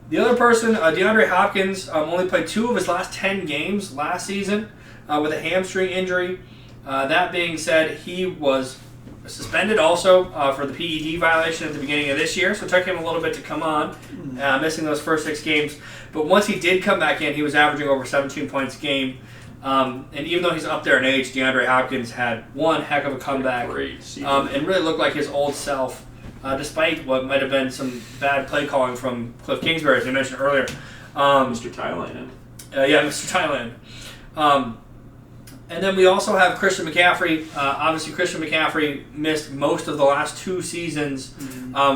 The other person, DeAndre Hopkins, only played 2 of his last 10 games last season with a hamstring injury. That being said, he was suspended also for the PED violation at the beginning of this year, so it took him a little bit to come on, missing those first 6 games. But once he did come back in, he was averaging over 17 points a game. And even though he's up there in age, DeAndre Hopkins had one heck of a comeback and really looked like his old self. Despite what might have been some bad play calling from Cliff Kingsbury, as I mentioned earlier. Mr. Thailand. Mr. Thailand. And then we also have Christian McCaffrey. Obviously, Christian McCaffrey missed most of the last 2 seasons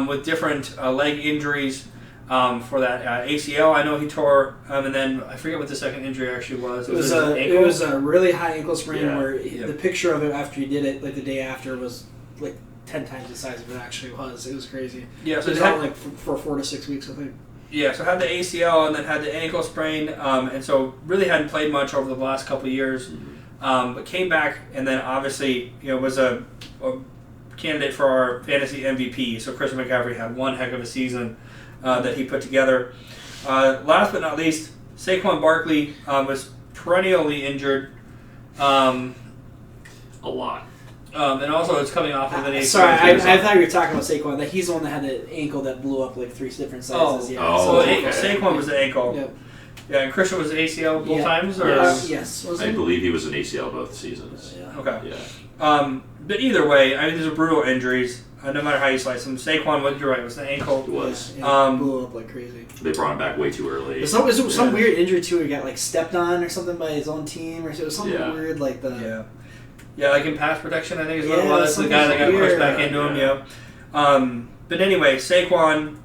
with different leg injuries for that ACL. I know he tore, and then I forget what the second injury actually was. It was a really high ankle sprain where the picture of it after he did it, like the day after, was like 10 times the size of it actually was. It was crazy. Yeah, so it was out like for 4 to 6 weeks, I think. Yeah, so had the ACL and then had the ankle sprain, and so really hadn't played much over the last couple of years, but came back and then obviously was a candidate for our fantasy MVP. So Christian McCaffrey had one heck of a season that he put together. Last but not least, Saquon Barkley was perennially injured. A lot. And also, it's coming off of an ACL. Sorry, I thought you were talking about Saquon. That he's the one that had the ankle that blew up like 3 different sizes. Saquon was the ankle. Yep. Yeah, and Christian was ACL both times? Or? Yes. I believe he was an ACL both seasons. Yeah. Okay. Yeah. But either way, I mean, these are brutal injuries. No matter how you slice them. Saquon, you're right, it was the ankle. It was. Yeah, blew up like crazy. They brought him back way too early. It was some weird injury too. He got like stepped on or something by his own team, or it was something weird like that. Yeah, like in pass protection, I think is what it was. The guy that got pushed back into him. But anyway, Saquon,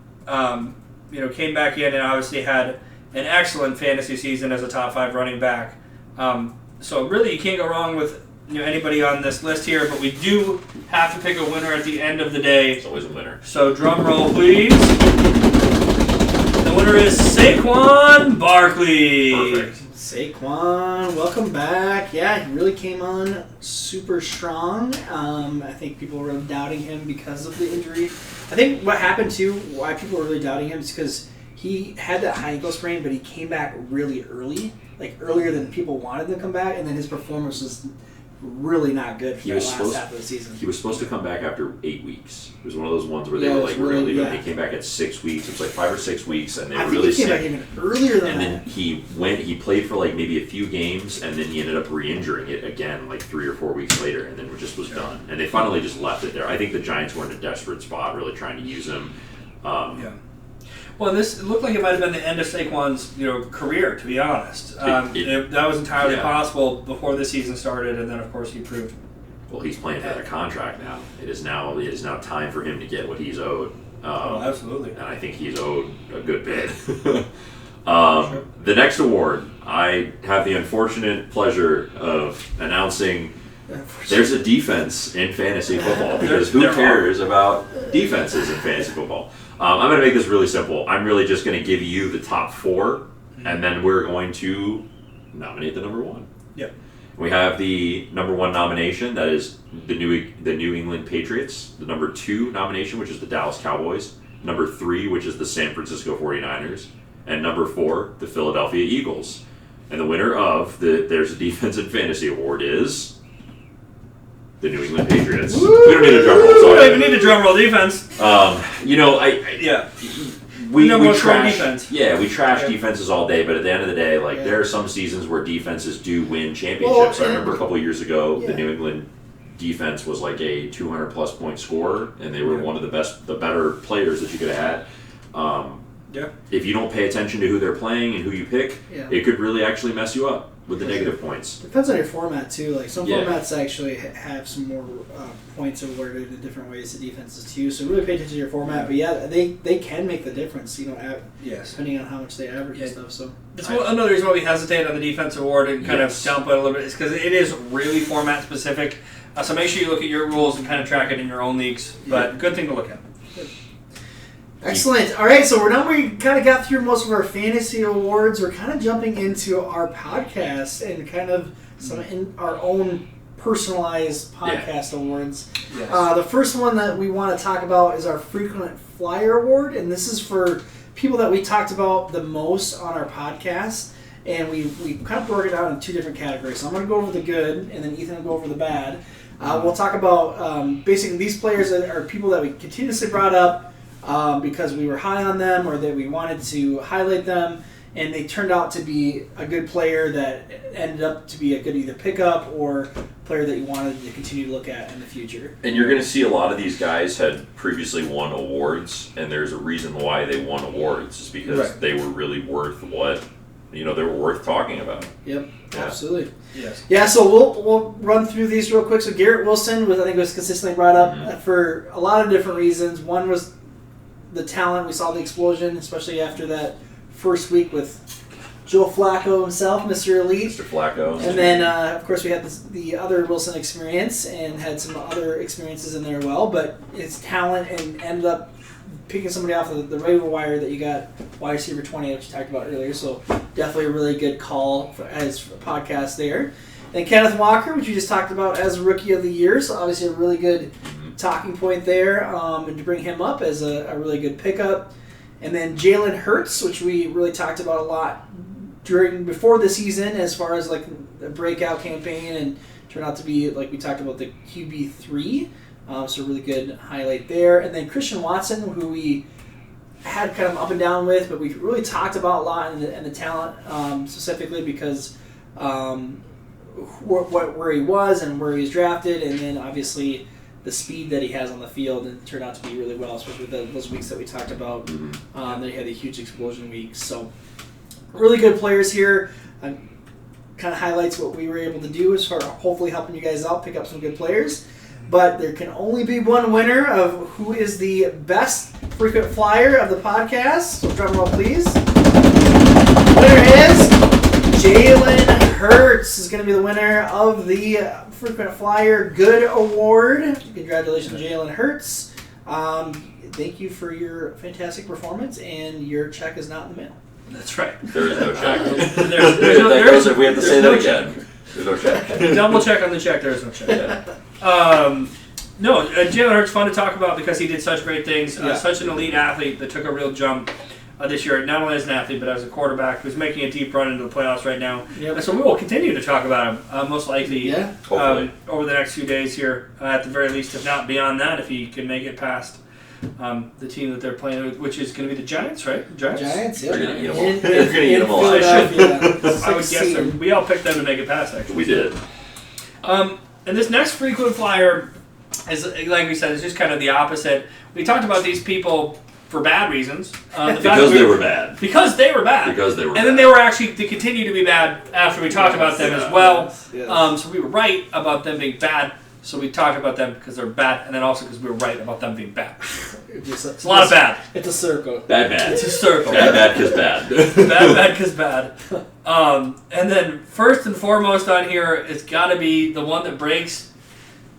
came back in and obviously had an excellent fantasy season as a top 5 running back. So really, you can't go wrong with anybody on this list here. But we do have to pick a winner at the end of the day. It's always a winner. So drum roll, please. The winner is Saquon Barkley. Perfect. Saquon, welcome back. Yeah, he really came on super strong. I think people were doubting him because of the injury. I think what happened too, why people were really doubting him, is because he had that high ankle sprain, but he came back really early, like earlier than people wanted him to come back, and then his performance was really not good for the last half of the season. He was supposed to come back after 8 weeks. It was one of those ones where they were like, we're going to leave him. He came back at 6 weeks. It was like 5 or 6 weeks, and they were really sick. He came back even earlier than that. And then he played for like maybe a few games, and then he ended up re-injuring it again like 3 or 4 weeks later, and then just was done. And they finally just left it there. I think the Giants were in a desperate spot, really trying to use him. Well, it looked like it might have been the end of Saquon's career, to be honest. That was entirely possible before the season started, and then of course he proved. Well, he's playing for that contract now. It is now time for him to get what he's owed. Absolutely. And I think he's owed a good bit. The next award, I have the unfortunate pleasure of announcing. There's a defense in fantasy football, because who cares about defenses in fantasy football? I'm going to make this really simple. I'm really just going to give you the top 4, and then we're going to nominate the number 1. Yep. We have the number 1 nomination, that is the New England Patriots. The number 2 nomination, which is the Dallas Cowboys. Number 3, which is the San Francisco 49ers. And number 4, the Philadelphia Eagles. And the winner of the There's a Defense in Fantasy Award is the New England Patriots. Woo! We don't need a drum roll. We don't even need a drum roll defense. We trash defense. Yeah, we trash defenses all day, but at the end of the day, there are some seasons where defenses do win championships. I remember a couple of years ago, the New England defense was like a 200-plus point scorer, and they were one of the better players that you could have had. If you don't pay attention to who they're playing and who you pick, it could really actually mess you up. with the negative points. Depends on your format too. Like some Yeah. formats actually have some more points awarded in different ways to defenses too. So really pay attention to your format. But yeah, they can make the difference. Yes. Depending on how much they average Yeah. and stuff. So That's another reason why we hesitate on the defense award and kind Yes. of downplay it a little bit is because it is really format specific. So make sure you look at your rules and kind of track it in your own leagues. But good thing to look at. excellent. All right, so we kind of got through most of our fantasy awards. We're kind of jumping into our podcast and kind of some in our own personalized podcast awards. Yes. The first one that we want to talk about is our frequent flyer award, and this is for people that we talked about the most on our podcast. And we kind of broke it out in two different categories. So I'm going to go over the good, and then Ethan will go over the bad. We'll talk about basically these players that are people that we continuously brought up because we were high on them or that we wanted to highlight them, and they turned out to be a good player that ended up to be a good either pickup or player that you wanted to continue to look at in the future. And you're going to see a lot of these guys had previously won awards, and there's a reason why they won awards. It's because Right. they were really worth what, they were worth talking about. Yep, Yeah. absolutely. Yes. Yeah, so we'll run through these real quick. So Garrett Wilson was consistently brought up for a lot of different reasons. One was the talent. We saw the explosion, especially after that first week with Joe Flacco himself, Mr. Elite. Mr. Flacco. And then, of course, we had the other Wilson experience and had some other experiences in there as well. But it's talent and ended up picking somebody off of the waiver wire that you got, wide receiver 20, which you talked about earlier. So definitely a really good call as a podcast there. And Kenneth Walker, which you just talked about as Rookie of the Year. So obviously a really good talking point there, and to bring him up as a really good pickup. And then Jalen Hurts, which we really talked about a lot before the season as far as like the breakout campaign, and turned out to be, like we talked about, the QB3. So really good highlight there. And then Christian Watson, who we had kind of up and down with, but we really talked about a lot in the talent specifically because where he was and where he was drafted, and then obviously the speed that he has on the field, and turned out to be really well, especially with those weeks that we talked about. That he had the huge explosion weeks. So really good players here. Kind of highlights what we were able to do as far as hopefully helping you guys out, pick up some good players. But there can only be one winner of who is the best frequent flyer of the podcast. So drum roll, please. Winner is Jalen Hurts is going to be the winner of the Frequent Flyer Good Award. Congratulations, Jalen Hurts. Thank you for your fantastic performance, and your check is not in the mail. That's right. There is no check. We We have to say that again. There's no check. Double check on the check. There is no check. Jalen Hurts fun to talk about because he did such great things. Such an elite athlete that took a real jump this year, not only as an athlete but as a quarterback who's making a deep run into the playoffs right now. Yep. And so we will continue to talk about him, most likely Hopefully. over the next few days here, at the very least, if not beyond that, if he can make it past the team that they're playing with, which is going to be the Giants, right? Giants, yeah. They're gonna eat 'em all. In They're gonna eat 'em all. I would guess them. We all picked them to make it past, actually. We did. And this next frequent flyer is, like we said, is just kind of the opposite. We talked about these people for bad reasons. Because they were bad. Because they were bad. Because they were and bad. then they continue to be bad after we talked about them as well. Yes. So we were right about them being bad. So we talked about them because they're bad, and then also because we were right about them being bad. It's a lot of bad. It's a circle. Bad. It's a circle. Bad because bad. Bad because bad. And then first and foremost on here, it's got to be the one that breaks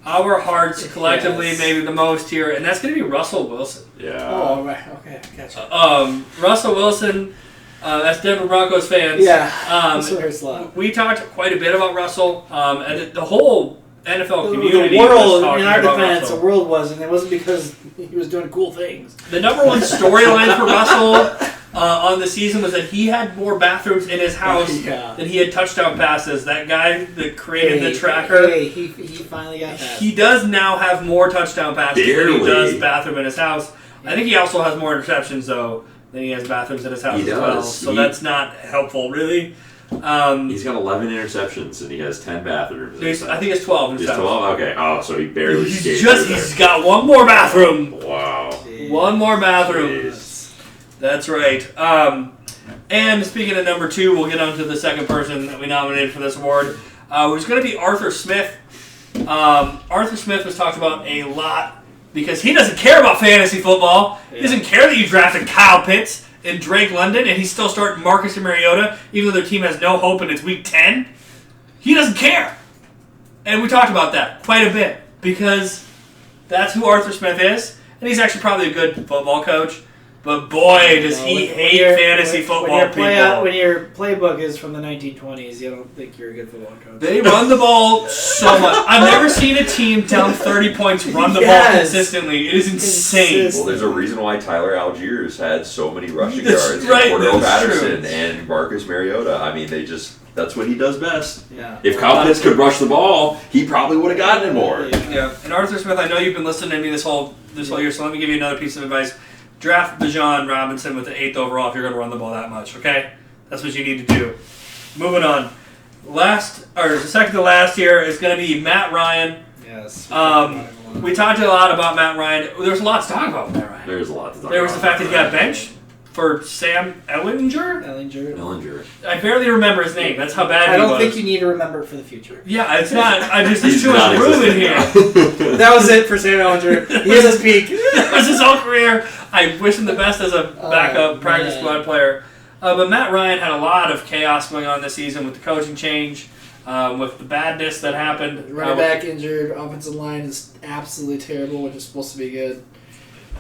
our hearts collectively, Yes. maybe the most here, and that's going to be Russell Wilson. Yeah. Oh, right. Okay, gotcha. Russell Wilson, that's Denver Broncos fans. Yeah, that's what hurts a lot. We talked quite a bit about Russell, and the whole NFL community The was world, talking in our about defense, Russell. the world wasn't. It wasn't because he was doing cool things. The number one storyline for Russell on the season was that he had more bathrooms in his house than he had touchdown passes. That guy that created the tracker. He finally got that. He does now have more touchdown passes than he does bathroom in his house. I think he also has more interceptions, though, than he has bathrooms in his house He as well. does. So that's not helpful, really. He's got 11 interceptions and he has 10 bathrooms. I think it's 12 He's himself. 12? Okay. Oh, so he barely escaped. He's got one more bathroom. Wow. One more bathroom. Jeez. That's right. And speaking of number 2, we'll get on to the second person that we nominated for this award, who's going to be Arthur Smith. Arthur Smith was talked about a lot because he doesn't care about fantasy football. Yeah. He doesn't care that you drafted Kyle Pitts and Drake London, and he's still starting Marcus Mariota, even though their team has no hope and it's week 10. He doesn't care. And we talked about that quite a bit because that's who Arthur Smith is, and he's actually probably a good football coach. But boy, does he hate fantasy football people. When your playbook is from the 1920s, you don't think you're a good football coach. They run the ball so much. I've never seen a team down 30 points run the ball consistently. It is insane. Well, there's a reason why Tyler Algiers had so many rushing That's yards. right, and Cordell that's Patterson true. and Marcus Mariota. I mean, that's what he does best. Yeah. If Kyle Pitts could rush the ball, he probably would have gotten it more. Yeah. And Arthur Smith, I know you've been listening to me this whole year, so let me give you another piece of advice. Draft Bijan Robinson with the 8th overall if you're going to run the ball that much, okay? That's what you need to do. Moving on. Second to last here is going to be Matt Ryan. Yes. We talked a lot about Matt Ryan. There's a lot to talk about with Matt Ryan. There's a lot to talk about. There was the fact that he got benched for Sam Ellinger. Ellinger. I barely remember his name. That's how bad he was. I don't think you need to remember it for the future. Yeah, it's not. There's He's too much room in here. That was it for Sam Ellinger. He has his peak. That was his whole career. I wish him the best as a backup practice squad player. But Matt Ryan had a lot of chaos going on this season with the coaching change, with the badness that happened. Running back injured, offensive line is absolutely terrible, which is supposed to be good.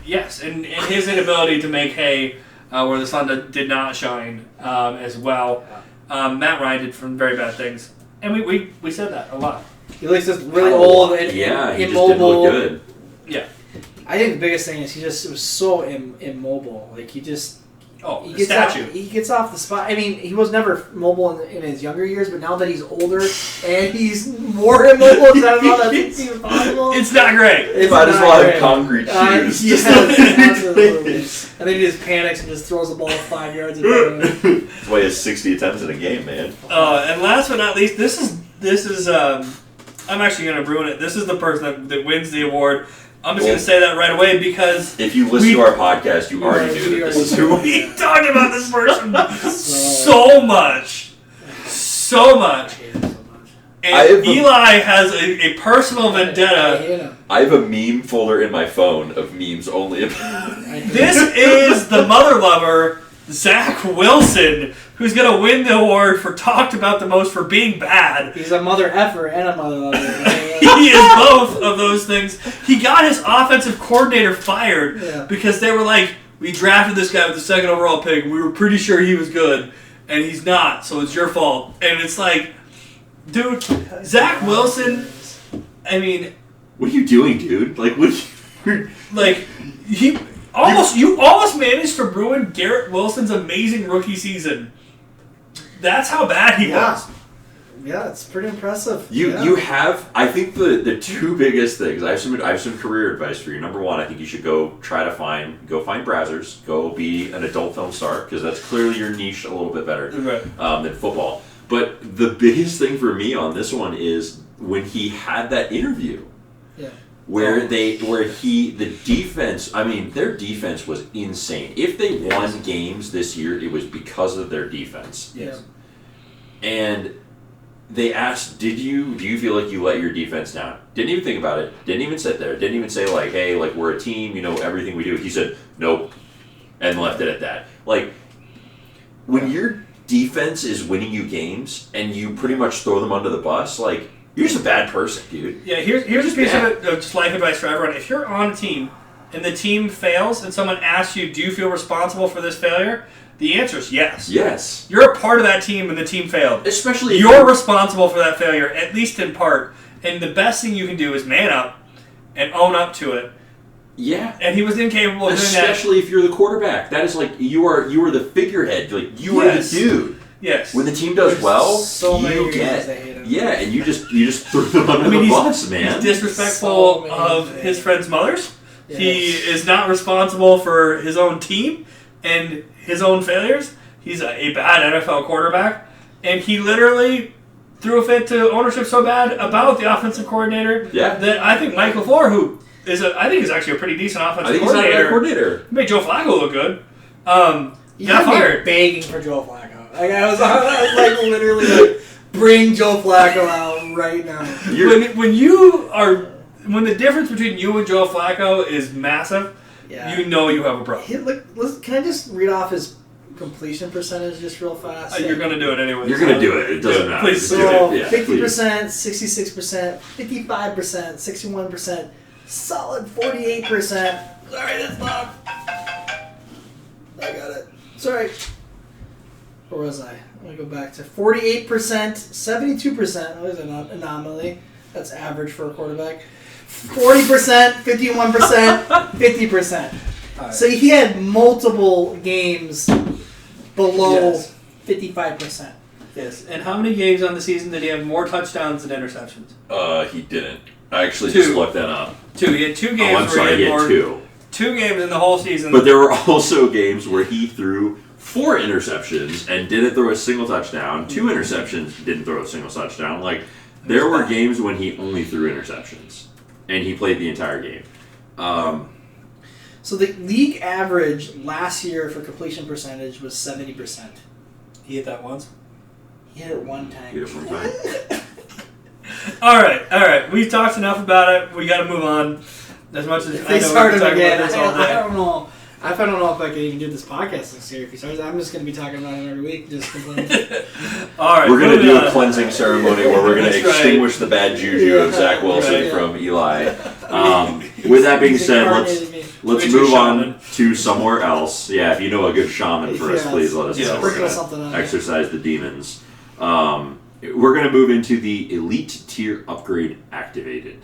Yes, and his inability to make hay where the sun did not shine as well. Matt Ryan did some very bad things. And we said that a lot. He looks just really old and yeah, he immobile. just didn't look good. Yeah. I think the biggest thing is he was so immobile. Like he gets off the spot. I mean, he was never mobile in his younger years, but now that he's older and he's more immobile, is that how that's even possible? It's not great. He might as well have concrete shoes. Yes, absolutely. And then he just panics and just throws the ball 5 yards in front of him. That's why he has 60 attempts in a game, man. And last but not least, this is I'm actually going to ruin it. This is the person that wins the award. I'm just going to say that right away because if you listen to our podcast, you already knew that this is who we talked about this person so much. So much. And Eli has a personal vendetta. I have a meme folder in my phone of memes only. This is the mother lover, Zach Wilson, who's going to win the award for talked about the most for being bad. He's a mother effer and a mother lover. He is both of those things. He got his offensive coordinator fired because they were like, we drafted this guy with the 2nd overall pick. We were pretty sure he was good, and he's not, so it's your fault. And it's like, dude, Zach Wilson, I mean... What are you doing, dude? Like, you almost managed to ruin Garrett Wilson's amazing rookie season. That's how bad he was. Yeah, it's pretty impressive. You have, I think the two biggest things. I have some career advice for you. Number one, I think you should go find Brazzers. Go be an adult film star because that's clearly your niche a little bit better than football. But the biggest thing for me on this one is when he had that interview. Yeah. Where the defense, I mean, their defense was insane. If they won games this year, it was because of their defense. Yes. And they asked, do you feel like you let your defense down? Didn't even think about it. Didn't even sit there. Didn't even say like, hey, like we're a team, you know, everything we do. He said, nope, and left it at that. Like, when your defense is winning you games and you pretty much throw them under the bus, like, you're just a bad person, dude. Yeah, here's a piece of just life advice for everyone. If you're on a team and the team fails and someone asks you, do you feel responsible for this failure? The answer is yes. Yes. You're a part of that team and the team failed. Especially if you're responsible for that failure, at least in part. And the best thing you can do is man up and own up to it. Yeah. And he was incapable of doing that. Especially if you're the quarterback. That is like you are the figurehead. Like you are the dude. Yes. When the team does well, you get and you just threw them under the bus, man. He's disrespectful of his friends' mothers. Yes. He is not responsible for his own team and his own failures. He's a bad NFL quarterback, and he literally threw a fit to ownership so bad about the offensive coordinator that I think Mike LaFleur, who is is actually a pretty decent offensive coordinator, coordinator, made Joe Flacco look good. You got had me fired. begging for Joe Flacco. Like, I was like literally like, bring Joe Flacco out right now. When the difference between you and Joe Flacco is massive, Yeah. you know you have a problem. Look, can I just read off his completion percentage just real fast? You're going to do it anyway. You're going to do it. It doesn't matter. Please Just do do So it. Yeah, 50%, please. 66%, 55%, 61%, solid 48%. Sorry, that's not. I got it. Sorry. Where was I? I'm going to go back to 48%, 72%. That was an anomaly. That's average for a quarterback. 40%, 51%, 50%. Right. So he had multiple games below Yes. 55%. Yes. And how many games on the season did he have more touchdowns than interceptions? He didn't. I actually Two. just looked that up. 2. He had 2 games Oh, I'm where sorry, he he had had more. 2. 2 games in the whole season. But there were also games where he threw 4 interceptions and didn't throw a single touchdown. 2 interceptions, didn't throw a single touchdown. Like, there were games when he only threw interceptions. And he played the entire game. So the league average last year for completion percentage was 70%. he hit that once. He hit it one time. He hit it one time. All right. We've talked enough about it. We got to move on. As much as If I they know start we him can talk again, about this all I day. don't know. I don't know if I can even do this podcast this year. If he starts, I'm just going to be talking about him every week, just complaining. All right. We're going to moving do on. a cleansing ceremony where we're going to That's right. extinguish the bad juju of Zach Wilson Right. from Eli. With that being He's said, incarnated me. let's Get your move on shaman. to somewhere else. Yeah, if you know a good shaman for us, Yes. please let us Yeah, know. We're sprinkle going something on to it. exercise the demons. We're going to move into the elite tier upgrade activated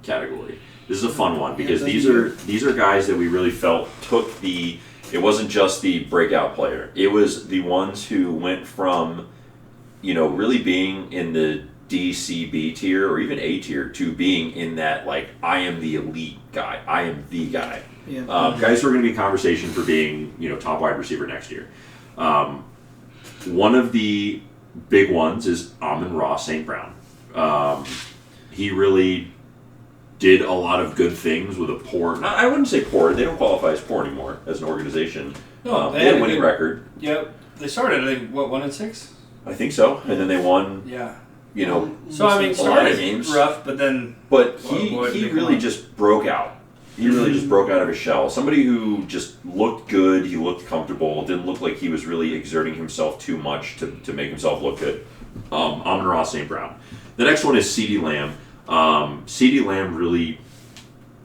category. This is a fun one because Yeah, these are guys that we really felt took the. It wasn't just the breakout player. It was the ones who went from, really being in the DCB tier or even A tier to being in that, like, I am the elite guy. I am the guy. Yeah. Guys who are going to be in conversation for being, top wide receiver next year. One of the big ones is Amon-Ra St. Brown. He really did a lot of good things with a poor. I wouldn't say poor. They don't qualify as poor anymore as an organization. No, they had a winning record. Yep. They started, I think, 1-6? I think so. And then they won. Yeah. A So, I mean, lot of started games. rough, but then... But What he did they really come just broke out. He really just broke out of his shell. Somebody who just looked good. He looked comfortable. Didn't look like he was really exerting himself too much to make himself look good. Amon-Ra St. Brown. The next one is CeeDee Lamb. CeeDee Lamb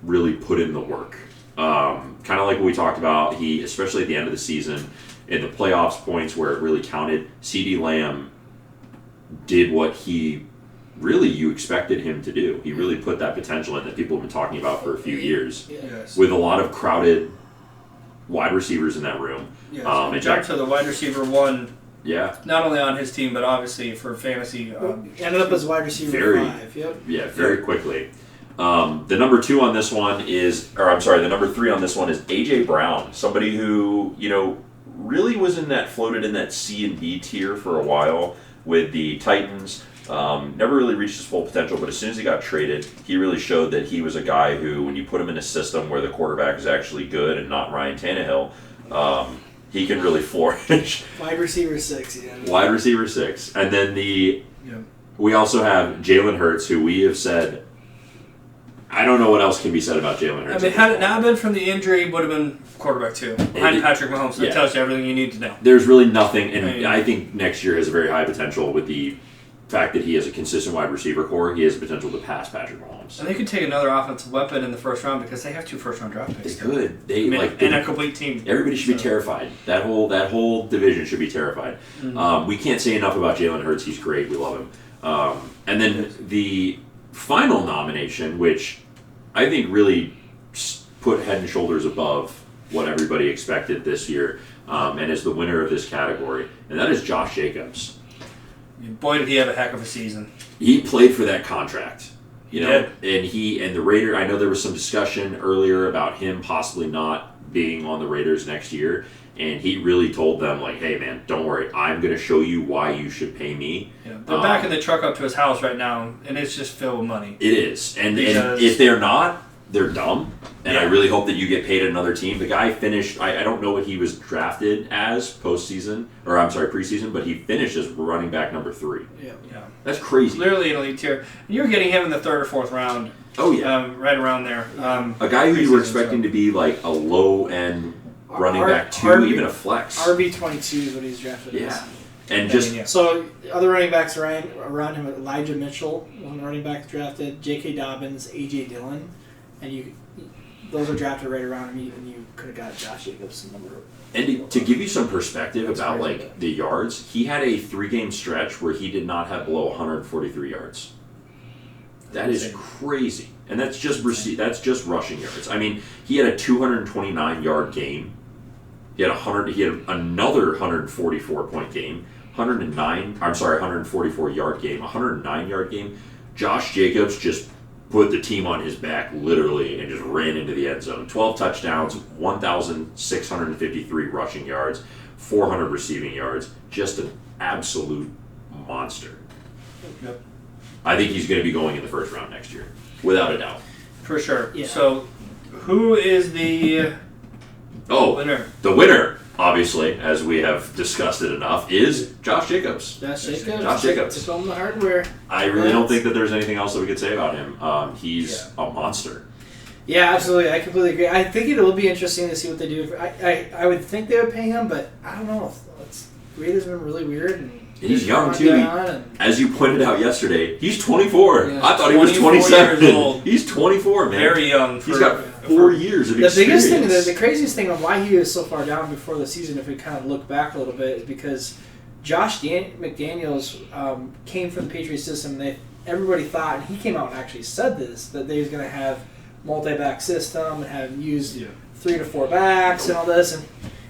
really put in the work. Kind of like what we talked about, he, especially at the end of the season, in the playoffs points where it really counted, CeeDee Lamb did what you expected him to do. He really put that potential in that people have been talking about for a few years. Yes. With a lot of crowded wide receivers in that room. Yes. And Jack to the wide receiver 1, Yeah, not only on his team, but obviously for fantasy. Ended up as wide receiver Very. 5. Yep. yeah, very quickly. The number 2 on this one the number 3 on this one is AJ Brown, somebody who, really was floated in that C and D tier for a while with the Titans. Never really reached his full potential, but as soon as he got traded, he really showed that he was a guy who, when you put him in a system where the quarterback is actually good and not Ryan Tannehill, he can really flourish. Wide receiver 6, yeah. Wide receiver 6. And then we also have Jalen Hurts, who we have said, I don't know what else can be said about Jalen Hurts. I mean, had it not been from the injury, would have been quarterback 2 behind Patrick Mahomes. That tells you everything you need to know. There's really nothing, and I think next year has a very high potential with the fact that he has a consistent wide receiver core. He has the potential to pass Patrick Mahomes. And they could take another offensive weapon in the first round because they have 2 first-round draft picks. They could. And a complete team. Everybody should be terrified. That whole division should be terrified. Mm-hmm. We can't say enough about Jalen Hurts. He's great. We love him. And then the final nomination, which I think really put head and shoulders above what everybody expected this year, and is the winner of this category, and that is Josh Jacobs. Boy, did he have a heck of a season. He played for that contract, Yeah. and the Raiders. I know there was some discussion earlier about him possibly not being on the Raiders next year, and he really told them, like, hey man, don't worry, I'm going to show you why you should pay me. Yeah, they're backing the truck up to his house right now, and it's just filled with money. It is, and Because- if they're not, they're dumb, And I really hope that you get paid at another team. The guy finished, I don't know what he was drafted as preseason, but he finished as running back number 3. Yeah. That's crazy. Literally an elite tier. And you were getting him in the 3rd or 4th round. Oh, yeah. Right around there. A guy who you were expecting to be like a low-end running back 2, even a flex. RB22 is what he's drafted as. Yeah. And just... So, other running backs around him, Elijah Mitchell, one running back drafted, J.K. Dobbins, A.J. Dillon, and those are drafted right around him, and you could have got Josh Jacobs. And to give you some perspective about like the yards, he had a 3-game stretch where he did not have below 143 yards. That is crazy, and that's just rushing yards. I mean, he had a 229-yard game. He had another 144-point game, 144-yard game, 109-yard game. Josh Jacobs just put the team on his back, literally, and just ran into the end zone. 12 touchdowns, 1,653 rushing yards, 400 receiving yards. Just an absolute monster. Yep. I think he's going to be going in the first round next year, without a doubt. For sure. Yeah. So, who is the winner? The winner, obviously, as we have discussed it enough, is Josh Jacobs. Josh Jacobs. Josh Jacobs. Took home the hardware. I really don't think that there's anything else that we could say about him. He's a monster. Yeah, absolutely. I completely agree. I think it will be interesting to see what they do. I would think they would pay him, but I don't know. Grade has been really weird. And he's young, too. As you pointed out yesterday, he's 24. Yeah, I thought he was 27. Years old. He's 24, man. Very young. He's got 4 years of experience. The biggest thing, the craziest thing on why he was so far down before the season, if we kind of look back a little bit, is because Josh McDaniels came from the Patriots system. Everybody thought, and he came out and actually said this, that they was going to have multi-back system and have used 3 to 4 backs and all this, and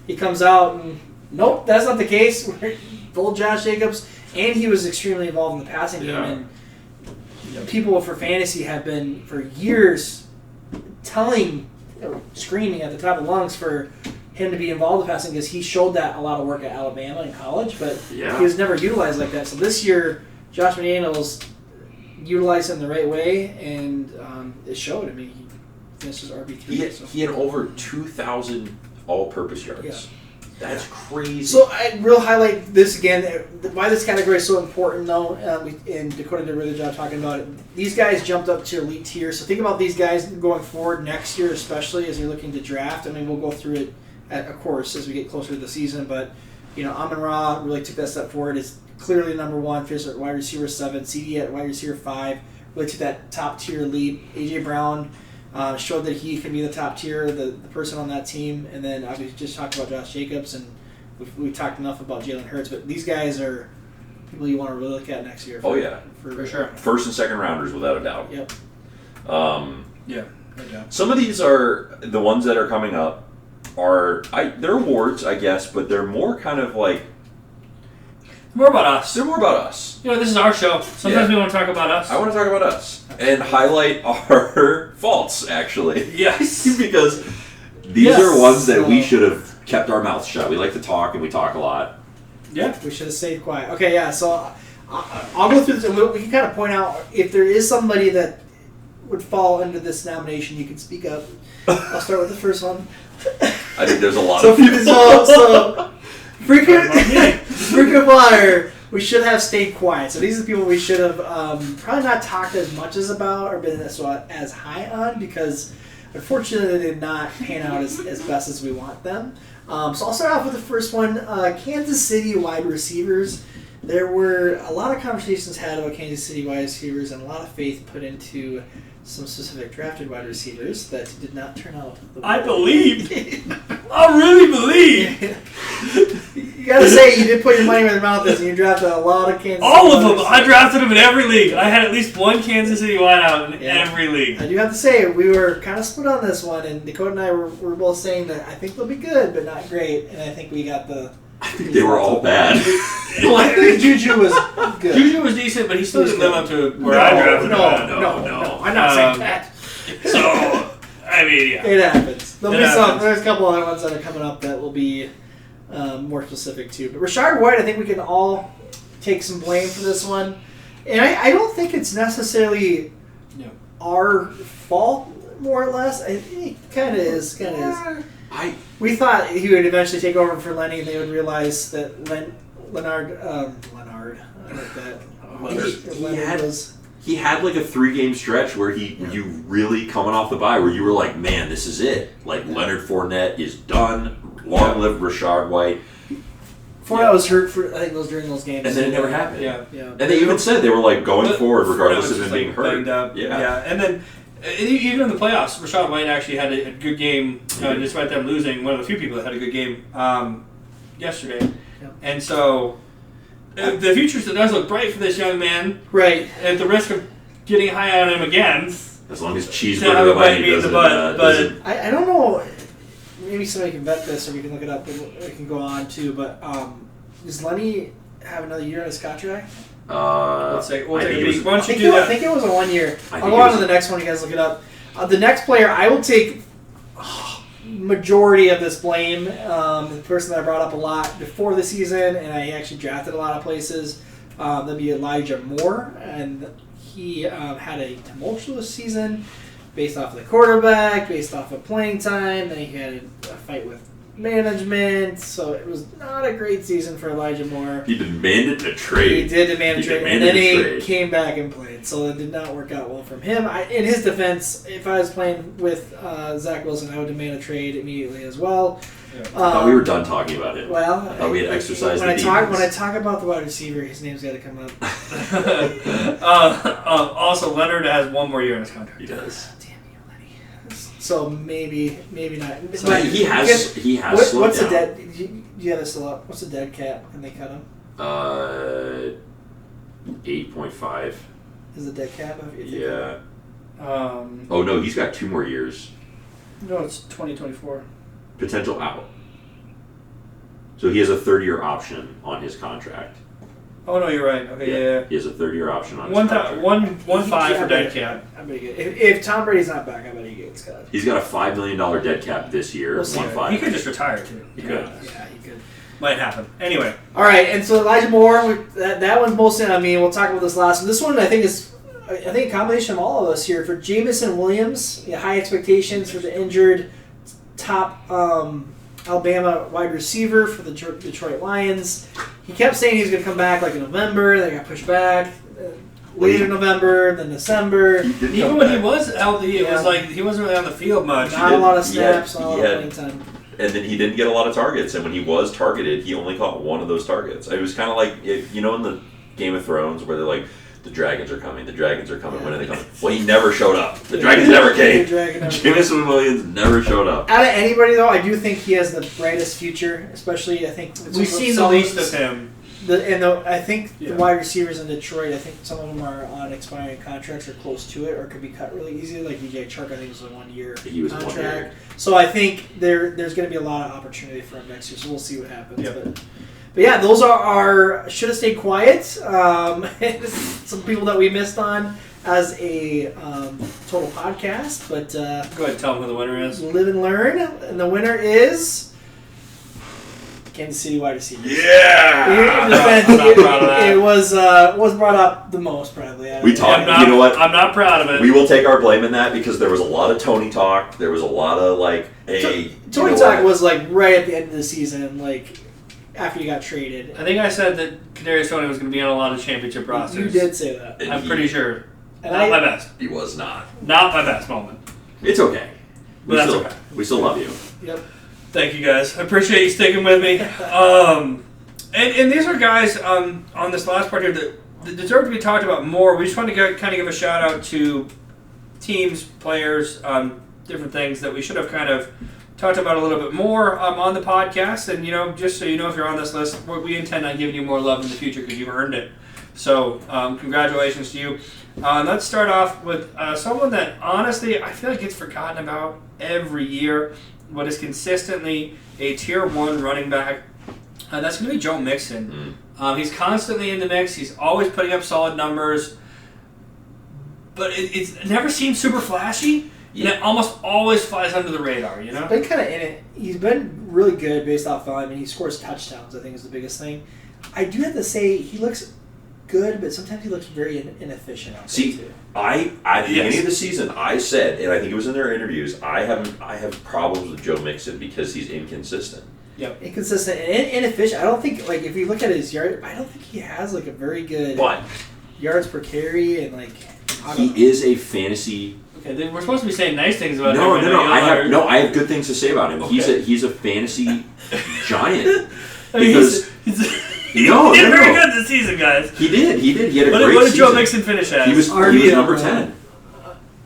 he comes out and nope, that's not the case. Full Josh Jacobs, and he was extremely involved in the passing game. And people for fantasy have been for years screaming at the top of lungs for him to be involved in passing because he showed that a lot of work at Alabama in college, but he was never utilized like that. So this year, Josh McDaniels utilized him the right way, and it showed. I mean, he finished his RB3. He had over 2,000 all-purpose yards. Yeah. That's crazy. So I will highlight this again, why this category is so important, though, and Dakota did a really good job talking about it. These guys jumped up to elite tier, so think about these guys going forward next year, especially as you're looking to draft. I mean, we'll go through it, of course, as we get closer to the season, but, Amon-Ra really took that step forward. Is clearly number 1, finished at wide receiver 7, CD at wide receiver 5, really took that top-tier leap. A.J. Brown showed that he can be the top tier, the person on that team. And then obviously just talked about Josh Jacobs, and we've talked enough about Jalen Hurts, but these guys are people you want to really look at next year. For sure. First and second rounders, without a doubt. Yep. No doubt. Some of these are the ones that are coming up. They're awards, I guess, but they're more kind of like more about us. They're more about us. This is our show. Sometimes we want to talk about us. I want to talk about us and highlight our faults, actually. Yes. Because these are ones that we should have kept our mouths shut. We like to talk, and we talk a lot. Yeah. We should have stayed quiet. Okay, yeah, so I'll go through this, and we can kind of point out if there is somebody that would fall under this nomination, you can speak up. I'll start with the first one. I think there's a lot of people. So frequent flyer, we should have stayed quiet. So these are the people we should have probably not talked as much about or been as high on because unfortunately they did not pan out as best as we want them. So I'll start off with the first one. Kansas City wide receivers. There were a lot of conversations had about Kansas City wide receivers and a lot of faith put into some specific drafted wide receivers that did not turn out. I believed. I really believe. You gotta say, you did put your money where your mouth is, and you drafted a lot of Kansas City. All of them. I drafted them in every league. I had at least one Kansas City wideout in every league. I do have to say, we were kind of split on this one, and Dakota and I were both saying that I think they'll be good, but not great, and I think we got the... I think they were all bad. Well, I think Juju was good. Juju was decent, but he still didn't live up to where I drafted him. No. I'm not saying that. So, I mean, yeah. It happens. There's a couple other ones that are coming up that will be more specific too. But Rachaad White, I think we can all take some blame for this one. And I don't think it's necessarily our fault more or less. He kind of is. Kind of is. We thought he would eventually take over for Lenny, and they would realize that Leonard. I like that. He had like a 3-game stretch where you really coming off the bye where you were like, man, this is it. Like Leonard Fournette is done. Long live Rashad White. Fournette was hurt for I think it was during those games, and then it never happened. Yeah. And they even said they were like going forward regardless of him being hurt. Up. Yeah, and then. Even in the playoffs, Rashad White actually had a good game, despite them losing. One of the few people that had a good game yesterday. Yep. And so, the future does look bright for this young man. Right. At the risk of getting high on him again. As long as Cheeseburger Lenny doesn't... I don't know. Maybe somebody can vet this or we can look it up and we can go on too. But does Lenny have another year on his contract? We'll take a peek. Why don't you do that? I think it was a 1 year. I'll go on to the next one. You guys look it up. The next player, I will take majority of this blame. The person that I brought up a lot before the season, and I actually drafted a lot of places. That'd be Elijah Moore, and he had a tumultuous season based off of the quarterback, based off of playing time. Then he had a fight with management, so it was not a great season for Elijah Moore. He demanded a trade. He did demand a trade, and then he came back and played, so it did not work out well from him. In his defense, if I was playing with Zach Wilson, I would demand a trade immediately as well. Yeah. I thought we were done talking about him. Well, I thought we had exercised when I talk about the wide receiver, his name's got to come up. Also, Leonard has 1 more year in his contract. He does. So maybe not. So he has slowed what's down. The dead? You have this a lot. What's the dead cap when they cut him? 8.5. Is the dead cap? Yeah. Oh no, he's got 2 more years. No, it's 2024. Potential out. So he has a 3rd-year option on his contract. Oh no, you're right. Okay, yeah. He has a 3rd-year option on his contract. 1.5 for dead cap. I bet he gets. If Tom Brady's not back, I bet he gets cut. He's got a $5 million dead cap this year. We'll see. 1.5. He could just retire too. He could. Yeah, he could. Might happen. Anyway. All right, and so Elijah Moore, that one's mostly on me. We'll talk about this last one. This one I think is a combination of all of us here. For Jameson Williams, high expectations for the injured top Alabama wide receiver for the Detroit Lions. He kept saying he was going to come back like in November. They got pushed back. Later November, then December. Even when he was healthy, it was like he wasn't really on the field much. Not a lot of snaps, not a lot of playing time. And then he didn't get a lot of targets. And when he was targeted, he only caught 1 of those targets. It was kind of like, in the Game of Thrones where they're like, the dragons are coming, when are they coming? Well, he never showed up. The dragons never came. Jameson Williams never showed up. Out of anybody, though, I do think he has the brightest future, especially, I think... We've seen the least of him. I think the wide receivers in Detroit, I think some of them are on expiring contracts or close to it, or could be cut really easily. Like DJ Chark, I think was a 1-year contract. 1 year. So I think there's going to be a lot of opportunity for him next year. So we'll see what happens. Yep. But yeah, those are our should have stayed quiet. Some people that we missed on as a total podcast. But go ahead, tell them who the winner is. Live and learn, and the winner is Kansas City wide receiver. Yeah! It was brought up the most, probably. We talked. You know what? I'm not proud of it. We will take our blame in that because there was a lot of Tony talk. There was a lot of Tony talk was like right at the end of the season, like after you got traded. I think I said that Kadarius Toney was going to be on a lot we championship rosters. You did say that. I'm pretty sure. And not my best. He was not. Not my best moment. It's okay. Okay. We still love you. Yep. Thank you guys. I appreciate you sticking with me. And these are guys on this last part here that deserve to be talked about more. We just want to kind of give a shout out to teams, players, different things that we should have kind of talked about a little bit more on the podcast. And just so you know, if you're on this list, we intend on giving you more love in the future because you've earned it. So congratulations to you. Let's start off with someone that honestly I feel like gets forgotten about every year, but is consistently a tier 1 running back. That's going to be Joe Mixon. He's constantly in the mix. He's always putting up solid numbers, but it never seems super flashy. And it almost always flies under the radar, He's been kind of in it. He's been really good based off volume, and he scores touchdowns, I think is the biggest thing. I do have to say, he looks good, but sometimes he looks very inefficient out there See, too. At the beginning of the season, I said, and I think it was in their interviews, I have problems with Joe Mixon because he's inconsistent. Yep. Inconsistent and inefficient. I don't think, like, if you look at his yard, I don't think he has, like, a very good But yards per carry and, like, I don't know. he is a fantasy. Okay, we're supposed to be saying nice things about him. No. I have good things to say about him. Okay. He's a fantasy giant. I mean, Because he did no. very good this season, guys. He did. He had a What great did Joe season. Mixon finish at? He was number 10.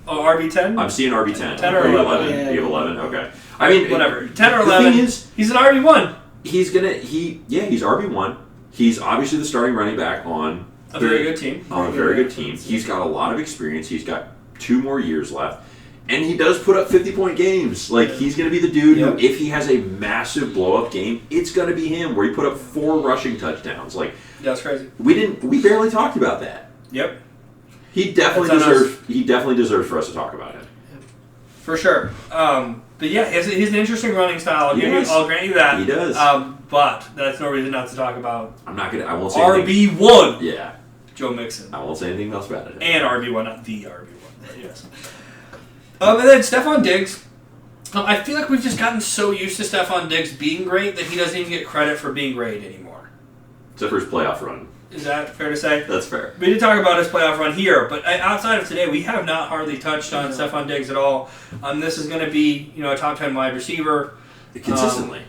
Oh, RB10? I'm seeing RB10. 10 or Are you 11? Yeah. You have 11? Okay. I mean, Whatever. 10 or the 11. thing is, He's an RB1. he's RB1. He's obviously the starting running back on A very good team. On a very good team. He's got a lot of experience. He's got 2 more years left. And he does put up 50-point games. Like, he's going to be the dude who, if he has a massive blow-up game, it's going to be him, where he put up 4 rushing touchdowns. Like, That's crazy. we barely talked about that. Yep. He definitely deserves for us to talk about him. For sure. But yeah, he's an interesting running style. Yes. I'll grant you that. He does. But that's no reason not to talk about I won't say anything. RB1. Yeah. Joe Mixon. I won't say anything else about it. And RB1, not the RB1. But yes. And then Stephon Diggs. I feel like we've just gotten so used to Stephon Diggs being great that he doesn't even get credit for being great anymore. Except for his playoff run. Is that fair to say? That's fair. We did talk about his playoff run here, but outside of today, we have not hardly touched on Stephon Diggs at all. This is going to be, a top 10 wide receiver. Consistently.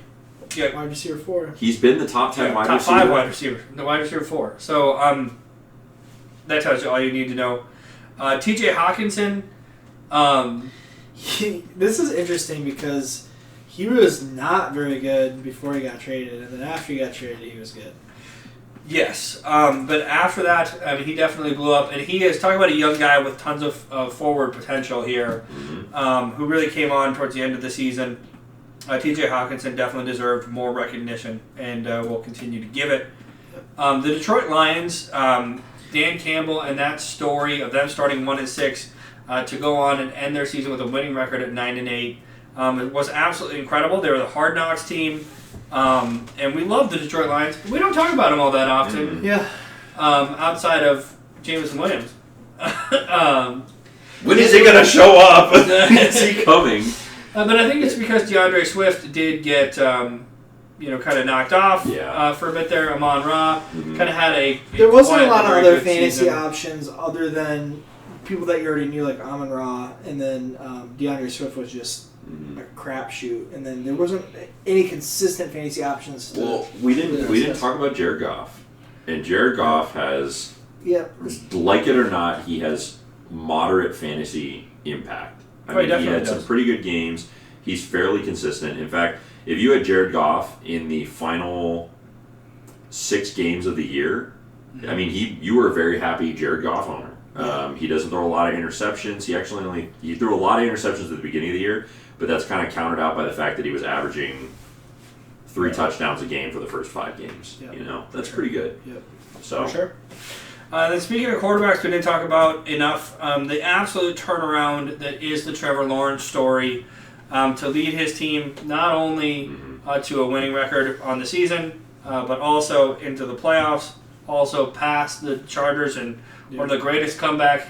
Wide receiver 4. He's been the top 10 wide top receiver. Top 5 wide receiver. The wide receiver 4. So, that tells you all you need to know. TJ Hawkinson. This is interesting because he was not very good before he got traded, and then after he got traded, he was good. Yes, but after that, he definitely blew up, and he is talking about a young guy with tons of forward potential here, who really came on towards the end of the season. TJ Hawkinson definitely deserved more recognition, and will continue to give it. The Detroit Lions, Dan Campbell, and that story of them starting 1-6 to go on and end their season with a winning record at 9-8, it was absolutely incredible. They were the Hard Knocks team. And we love the Detroit Lions. We don't talk about them all that often. Yeah. Outside of Jameson Williams. When is he going to show up? Is he coming? But I think it's because DeAndre Swift did get, kind of knocked off for a bit there. Amon-Ra kind of had a there wasn't a lot of other season. fantasy options other than people that you already knew, like Amon-Ra, and then DeAndre Swift was just a crapshoot, and then there wasn't any consistent fantasy options. Well, we didn't talk about Jared Goff, and Jared Goff has, like it or not, he has moderate fantasy impact. I mean, he had some pretty good games. He's fairly consistent. In fact, if you had Jared Goff in the final 6 games of the year, I mean, you were a very happy Jared Goff owner. He doesn't throw a lot of interceptions. He threw a lot of interceptions at the beginning of the year, but that's kind of countered out by the fact that he was averaging 3 touchdowns a game for the first 5 games. That's pretty good. Yep. So. For sure. Then speaking of quarterbacks, we didn't talk about enough. The absolute turnaround that is the Trevor Lawrence story to lead his team not only to a winning record on the season, but also into the playoffs, also past the Chargers and one of the greatest comebacks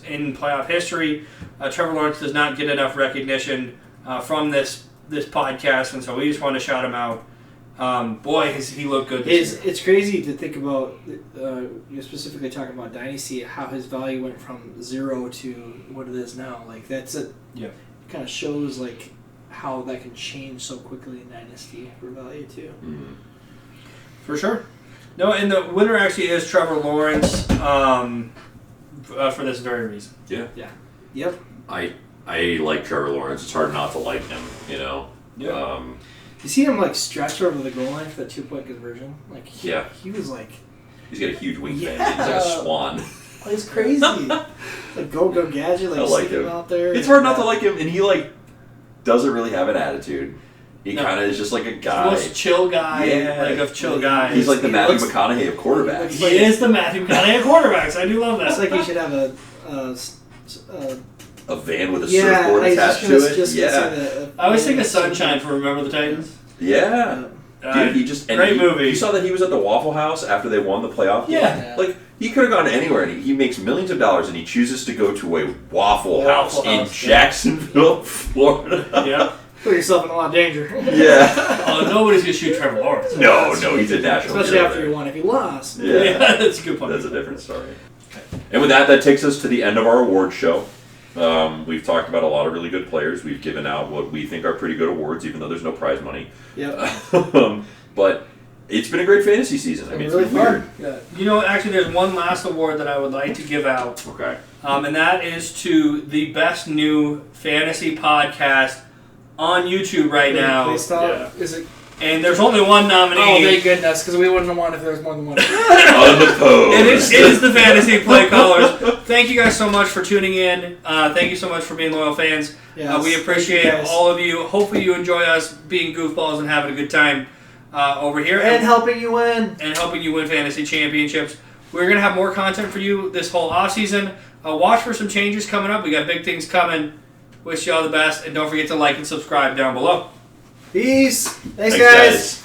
in playoff history. Trevor Lawrence does not get enough recognition from this podcast, and so we just want to shout him out. Boy, has he looked good this year. It's crazy to think about, you're specifically talking about Dynasty, how his value went from 0 to what it is now. Like, that's it. Yeah. It kind of shows, like, how that can change so quickly in Dynasty for value, too. Mm-hmm. For sure. No, and the winner actually is Trevor Lawrence for this very reason. Yeah. Yep. I like Trevor Lawrence. It's hard not to like him, Yeah. You see him, like, stretch over the goal line for the 2-point conversion? Like, he was, like... He's got a huge wingspan. Yeah. He's like a swan. It's crazy. Like, go gadget, like, I like sticking him out there. It's hard not to like him, and he, like, doesn't really have an attitude. He kind of is just like a guy. The most chill guy, of chill guys. He's like the Matthew McConaughey of quarterbacks. He is the Matthew McConaughey of quarterbacks. I do love that. It's like he should have a van with a surfboard attached to it. I always think of Sunshine from Remember the Titans. Yeah. Dude, he just... Great movie. You saw that he was at the Waffle House after they won the playoff game? Yeah. Like, He could have gone anywhere, and he makes millions of dollars, and he chooses to go to a Waffle House in Jacksonville, Florida. Yeah. Put yourself in a lot of danger. Yeah. Nobody's gonna shoot Trevor Lawrence. No, he's a national Especially hero after there. you won. If you lost. Yeah. That's a good point. That's a different story. And with that takes us to the end of our award show. We've talked about a lot of really good players. We've given out what we think are pretty good awards, even though there's no prize money. Yep. But it's been a great fantasy season. I mean, really it's been weird. fun. Yeah. You know, actually, there's one last award that I would like to give out, Okay. and that is to the best new fantasy podcast on YouTube right now. Please stop. Yeah. Is it? And there's only one nominee. Oh, thank goodness, because we wouldn't have won if there was more than one. Unopposed. It is the Fantasy Play Callers. Thank you guys so much for tuning in. Thank you so much for being loyal fans. Yes, We appreciate thank you guys. all of you. Hopefully you enjoy us being goofballs and having a good time over here. And helping you win. And helping you win fantasy championships. We're going to have more content for you this whole offseason. Watch for some changes coming up. We got big things coming. Wish you all the best. And don't forget to like and subscribe down below. Peace. Thanks Thanks, guys. guys.